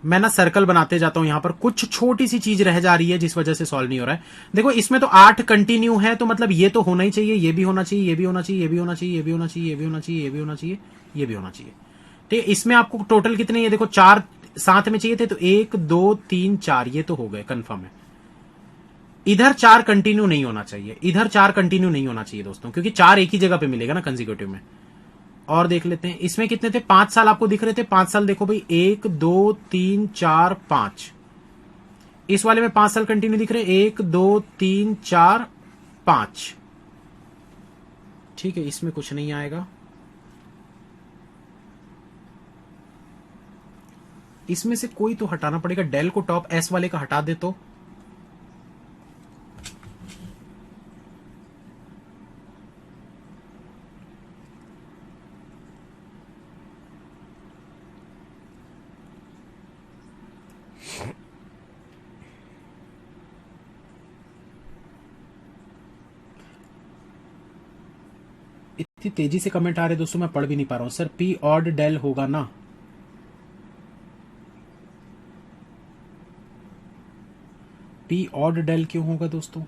मैं ना सर्कल बनाते जाता हूं, यहां पर कुछ छोटी सी चीज रह जा रही है जिस वजह से सॉल्व नहीं हो रहा है। देखो इसमें तो 8 कंटिन्यू है, तो मतलब ये तो होना ही चाहिए, ये भी होना चाहिए, ये भी होना चाहिए, ये भी होना चाहिए, ये भी होना चाहिए, ये भी होना चाहिए, ये भी होना चाहिए, ये भी होना चाहिए। ठीक है, इसमें आपको टोटल कितने, ये देखो 4 साथ में चाहिए थे, तो 1 2 3 4 ये तो हो गए, कंफर्म है। इधर 4 कंटिन्यू नहीं होना चाहिए, इधर 4 कंटिन्यू नहीं होना चाहिए दोस्तों, क्योंकि 4 एक ही जगह पे मिलेगा ना कंसेक्यूटिव में। और देख लेते हैं इसमें कितने थे, 5 साल आपको दिख रहे थे, 5 साल देखो भाई, 1 2 3 4 5। इस वाले में 5 साल कंटिन्यू दिख रहे हैं, 1 2 3 4 5। ठीक है, इसमें कुछ नहीं आएगा। इसमें से कोई तो हटाना पड़ेगा, डेल को टॉप एस वाले का हटा दे तो। इतनी तेजी से कमेंट आ रहे दोस्तों, मैं पढ़ भी नहीं पा रहा हूं। सर पी ऑड डेल होगा ना? पी ऑड डेल क्यों होगा दोस्तों?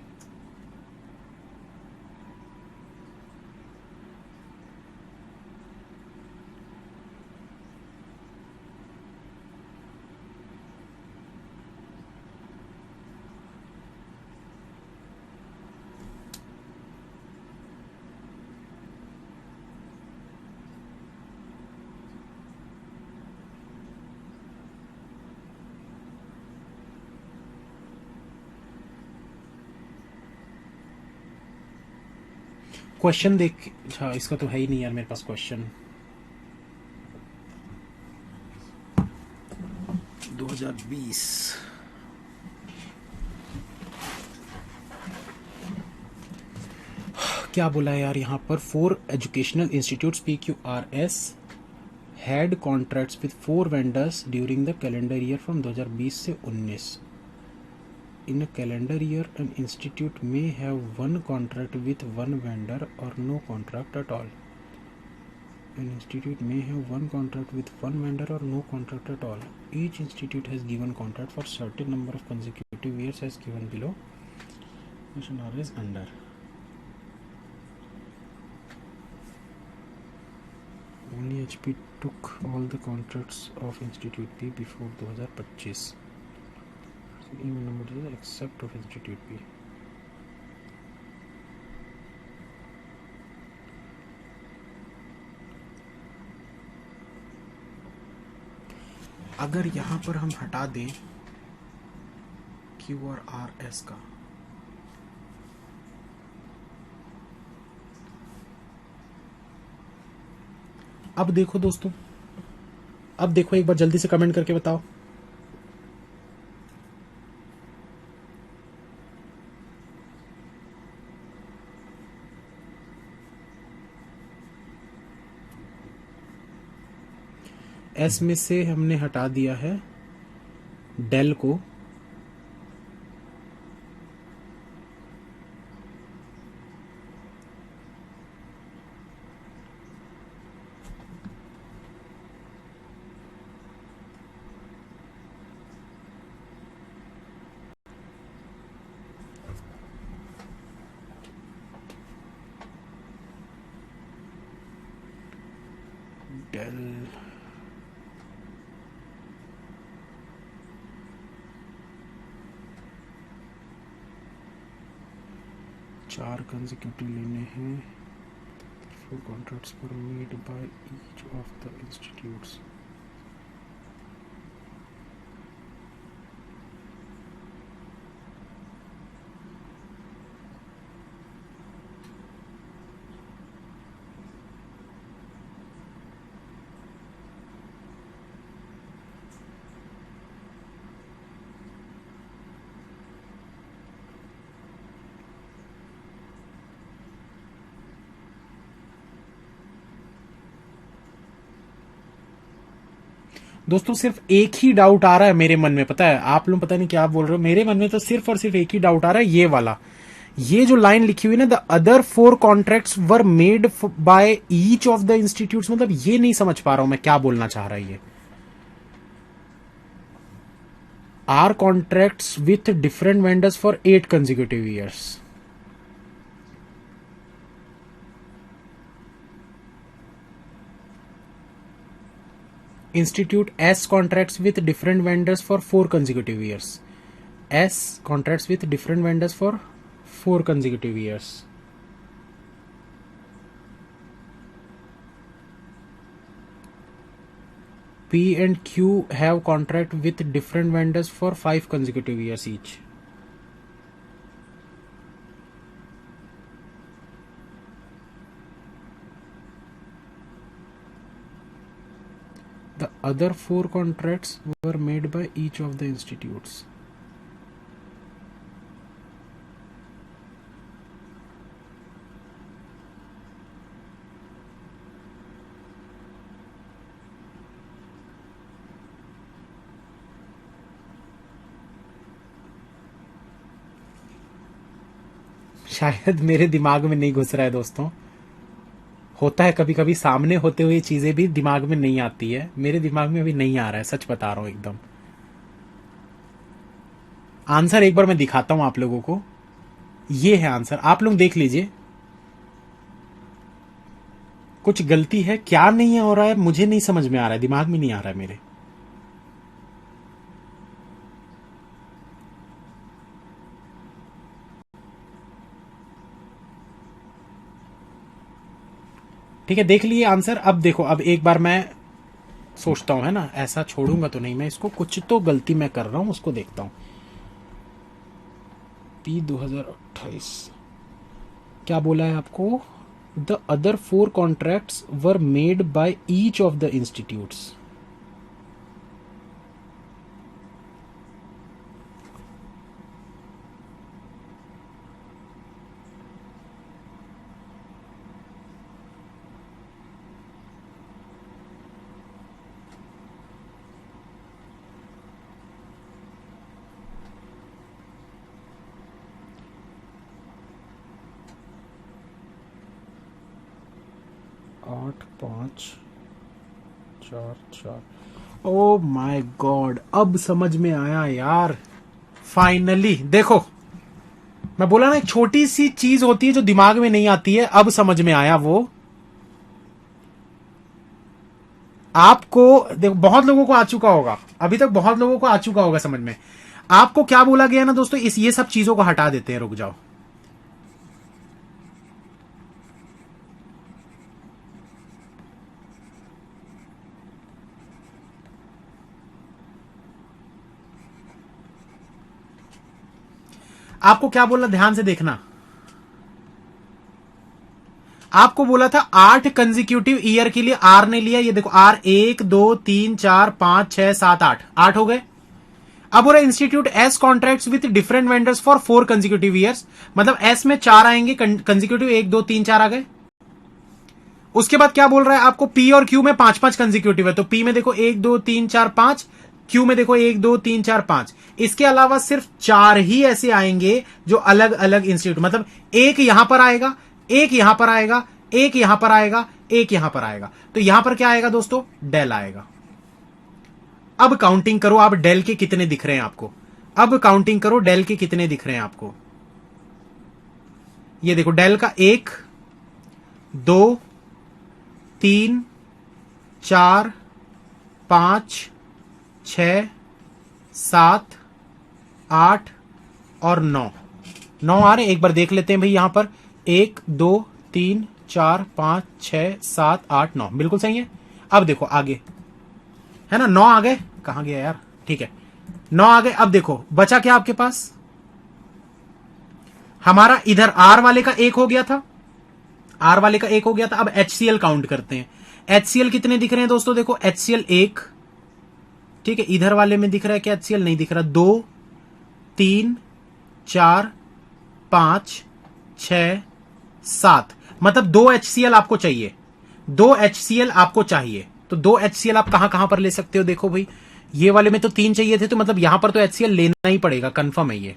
क्वेश्चन देख, अच्छा इसका तो है ही नहीं यार मेरे पास क्वेश्चन। 2020 क्या बोला है यार यहाँ पर, 4 educational institutes PQRS had contracts with 4 vendors during the calendar year from 2020 से 19। In a calendar year, an institute may have one contract with one vendor or no contract at all. An institute may have one contract with one vendor or no contract at all. Each institute has given contract for certain number of consecutive years as given below. Question R is under. Only HP took all the contracts of Institute P before 2025. Even number except of Institute P. अगर यहां पर हम हटा दें Q और R S का, अब देखो दोस्तों, अब देखो एक बार जल्दी से कमेंट करके बताओ। एस में से हमने हटा दिया है डेल को, डेल चार कंसेक्यूटिव लेने हैं। 4 contracts were made by each of the institutes. दोस्तों सिर्फ एक ही डाउट आ रहा है मेरे मन में, पता है आप लोग पता नहीं क्या बोल रहे हो, मेरे मन में तो सिर्फ और सिर्फ एक ही डाउट आ रहा है, ये वाला ये जो लाइन लिखी हुई ना, the other 4 contracts were made by each of the institutes, मतलब ये नहीं समझ पा रहा हूं मैं क्या बोलना चाह रहा है ये। R contracts with different vendors for 8 consecutive years. Institute S contracts with different vendors for 4 consecutive years. S contracts with different vendors for 4 consecutive years. P and Q have contract with different vendors for 5 consecutive years each. The other 4 contracts were made by each of the institutes. शायद मेरे दिमाग में नहीं घुस रहा है दोस्तों, होता है कभी कभी, सामने होते हुए चीजें भी दिमाग में नहीं आती है। मेरे दिमाग में अभी नहीं आ रहा है, सच बता रहा हूं एकदम। आंसर एक बार मैं दिखाता हूं आप लोगों को, ये है आंसर, आप लोग देख लीजिए। कुछ गलती है क्या नहीं हो रहा है, मुझे नहीं समझ में आ रहा है, दिमाग में नहीं आ रहा है मेरे। ठीक है, देख लिए आंसर। अब देखो, अब एक बार मैं सोचता हूं, है ना, ऐसा छोड़ूंगा तो नहीं मैं इसको, कुछ तो गलती मैं कर रहा हूं, उसको देखता हूं। पी 2028 क्या बोला है आपको? The other 4 contracts were made by each of the institutes. आठ 5 4 4। ओ माय गॉड, अब समझ में आया यार, फाइनली। देखो, मैं बोला ना, एक छोटी सी चीज होती है जो दिमाग में नहीं आती है, अब समझ में आया वो। आपको देखो, बहुत लोगों को आ चुका होगा, अभी तक बहुत लोगों को आ चुका होगा समझ में। आपको क्या बोला गया ना दोस्तों, इस ये सब चीजों को हटा देते हैं, रुक जाओ। आपको क्या बोला, ध्यान से देखना। आपको बोला था 8 कंसेक्यूटिव ईयर के लिए आर ने लिया, ये देखो, आर 1 2 3 4 5 6 7 8, 8 हो गए। अब बोला institute S contracts with different vendors for 4 consecutive years, मतलब एस में 4 आएंगे कंसेक्यूटिव, 1 2 3 4 आ गए। उसके बाद क्या बोल रहा है आपको, पी और क्यू में 5-5 कंसेक्यूटिव है, तो पी में देखो 1 2 3 4 5, क्यू में देखो 1 2 3 4 5। इसके अलावा सिर्फ 4 ही ऐसे आएंगे जो अलग अलग इंस्टीट्यूट, मतलब एक यहां पर आएगा, एक यहां पर आएगा, एक यहां पर आएगा, एक यहां पर आएगा। तो यहां पर क्या आएगा दोस्तों, डेल आएगा। अब काउंटिंग करो, आप डेल के कितने दिख रहे हैं आपको, अब काउंटिंग करो डेल के कितने दिख रहे हैं आपको। ये देखो, डेल का 1 2 3 4 5 6 7 8 और 9 आ रहे। एक बार देख लेते हैं भाई, यहां पर 1 2 3 4 5 6 7 8 9, बिल्कुल सही है। अब देखो आगे, है ना, 9 आ गए, कहां गया यार, ठीक है, 9 आ गए। अब देखो बचा क्या आपके पास, हमारा इधर आर वाले का 1 हो गया था, आर वाले का 1 हो गया था। अब HCl काउंट करते हैं। HCl कितने दिख रहे हैं दोस्तों, देखो HCl 1, ठीक है, इधर वाले में दिख रहा है क्या, HCl नहीं दिख रहा, 2 3 4 5 6 7, मतलब 2 HCl आपको चाहिए, 2 HCl आपको चाहिए। तो 2 HCl आप कहां कहां पर ले सकते हो, देखो भाई, ये वाले में तो 3 चाहिए थे, तो मतलब यहां पर तो HCl लेना ही पड़ेगा, कंफर्म है ये,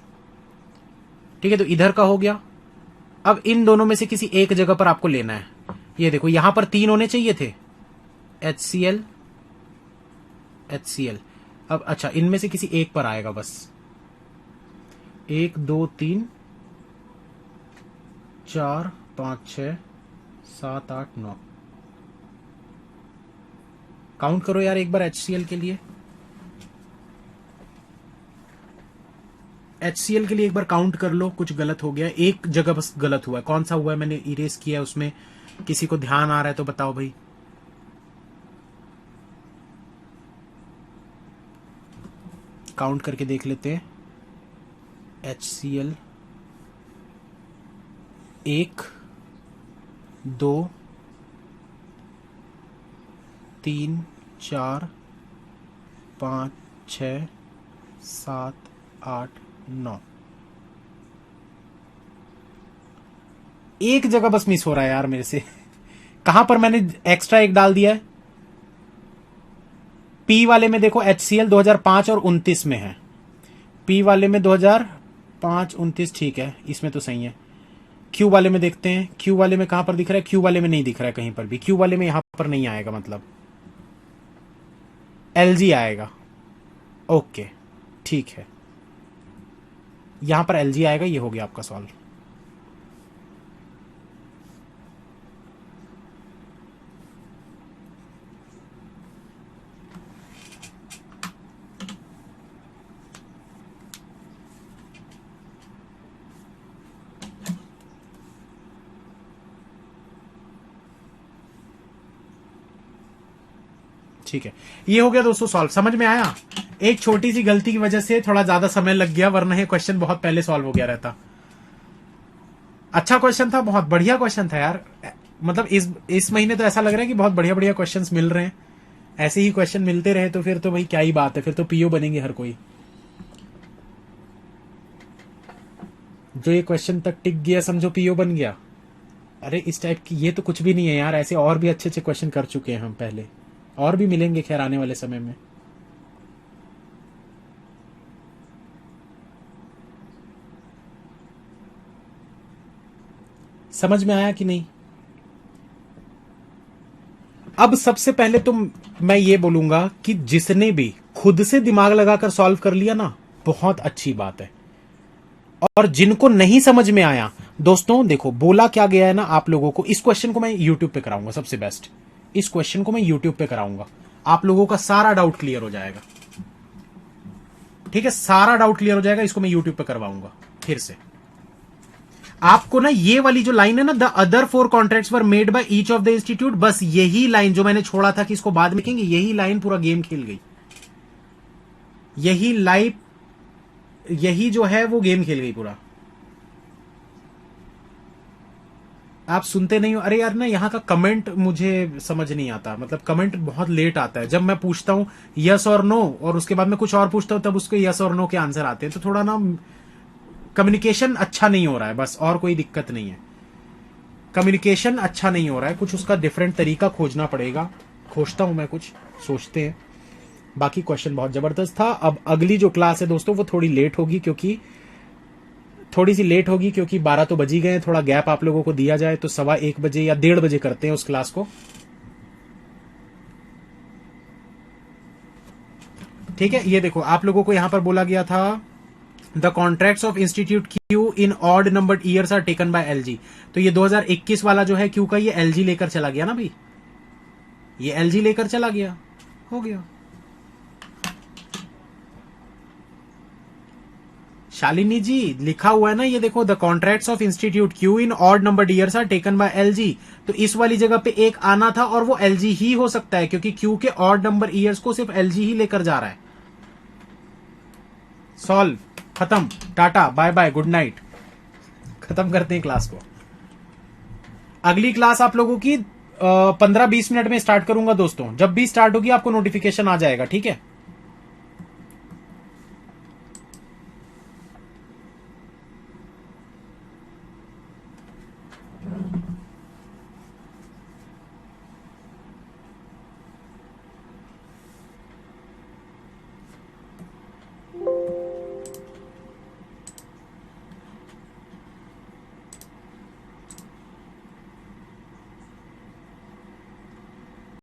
ठीक है, तो इधर का हो गया। अब इन दोनों में से किसी एक जगह पर आपको लेना है। ये देखो यहां पर 3 होने चाहिए थे, HCl HCl। अब अच्छा, इनमें से किसी एक पर आएगा बस। 1 2 3 4 5 6 7 8 9। काउंट करो यार एक बार HCl के लिए। HCl के लिए एक बार काउंट कर लो। कुछ गलत हो गया, एक जगह बस गलत हुआ है। कौन सा हुआ है, मैंने इरेज किया है उसमें। किसी को ध्यान आ रहा है तो बताओ भाई। काउंट करके देख लेते हैं। HCl 1 2 3 4 5 6 7 8 9। एक जगह बस मिस हो रहा है यार मेरे से। कहां पर मैंने एक्स्ट्रा एक डाल दिया है। पी वाले में देखो HCl 2005 और 29 में है। पी वाले में 2005 29 ठीक है, इसमें तो सही है। क्यू वाले में देखते हैं। क्यू वाले में कहां पर दिख रहा है। क्यू वाले में नहीं दिख रहा है कहीं पर भी। क्यू वाले में यहां पर नहीं आएगा, मतलब LG आएगा। ओके ठीक है, यहां पर LG आएगा। ये हो गया आपका सॉल्व। ठीक है, ये हो गया दोस्तों सॉल्व। समझ में आया। एक छोटी सी गलती की वजह से थोड़ा ज्यादा समय लग गया, वरना ये क्वेश्चन बहुत पहले सॉल्व हो गया रहता। अच्छा क्वेश्चन था, बहुत बढ़िया क्वेश्चन था यार। मतलब इस महीने तो ऐसा लग रहा है कि बहुत बढ़िया बढ़िया क्वेश्चंस मिल रहे हैं। ऐसे ही क्वेश्चन मिलते रहे तो फिर तो भाई क्या ही बात है, फिर तो पीओ बनेंगे हर कोई। जो ये क्वेश्चन तक टिक गया समझो पीओ बन गया। अरे इस टाइप की ये तो कुछ भी नहीं है यार। ऐसे और भी अच्छे अच्छे क्वेश्चन कर चुके हैं हम पहले, और भी मिलेंगे खैर आने वाले समय में। समझ में आया कि नहीं। अब सबसे पहले तो मैं ये बोलूंगा कि जिसने भी खुद से दिमाग लगाकर सॉल्व कर लिया ना, बहुत अच्छी बात है। और जिनको नहीं समझ में आया दोस्तों, देखो बोला क्या गया है ना आप लोगों को। इस क्वेश्चन को मैं यूट्यूब पे कराऊंगा सबसे बेस्ट। इस क्वेश्चन को मैं यूट्यूब पे कराऊंगा, आप लोगों का सारा डाउट क्लियर हो जाएगा। ठीक है, सारा डाउट क्लियर हो जाएगा। इसको मैं यूट्यूब पे करवाऊंगा फिर से। आपको ना ये वाली जो लाइन है ना, the other 4 contracts were made by each of the institute, बस यही लाइन जो मैंने छोड़ा था कि इसको बाद में लिखेंगे, यही लाइन पूरा गेम खेल गई। यही लाइव, यही जो है वो गेम खेल गई पूरा। आप सुनते नहीं हो। अरे यार ना, यहाँ का कमेंट मुझे समझ नहीं आता। मतलब कमेंट बहुत लेट आता है। जब मैं पूछता हूं यस और नो और उसके बाद में कुछ और पूछता हूं, तब उसके यस और नो के आंसर आते हैं। तो थोड़ा ना कम्युनिकेशन अच्छा नहीं हो रहा है, बस और कोई दिक्कत नहीं है। कम्युनिकेशन अच्छा नहीं हो रहा है, कुछ उसका डिफरेंट तरीका खोजना पड़ेगा। खोजता हूं मैं कुछ, सोचते हैं। बाकी क्वेश्चन बहुत जबरदस्त था। अब अगली जो क्लास है दोस्तों वो थोड़ी लेट होगी, क्योंकि थोड़ी सी लेट होगी क्योंकि 12 तो बज ही गए। थोड़ा गैप आप लोगों को दिया जाए तो 1:15 बजे या 1:30 बजे करते हैं उस क्लास को। ठीक है, ये देखो आप लोगों को यहां पर बोला गया था the contracts of institute Q in odd numbered years are taken by LG। तो ये 2021 वाला जो है क्यू का, ये LG लेकर चला गया ना भाई। ये LG लेकर चला गया, हो गया। शालिनी जी लिखा हुआ है ना, ये देखो the contracts of institute Q in odd number years are taken by LG। तो इस वाली जगह पे एक आना था और वो LG ही हो सकता है, क्योंकि क्यू के ऑड नंबर ईयर्स को सिर्फ LG ही लेकर जा रहा है। सॉल्व, खत्म, tata bye bye, good night. खत्म करते हैं क्लास को। अगली क्लास आप लोगों की 15-20 मिनट में स्टार्ट करूंगा दोस्तों। जब भी स्टार्ट होगी आपको नोटिफिकेशन आ जाएगा, ठीक है।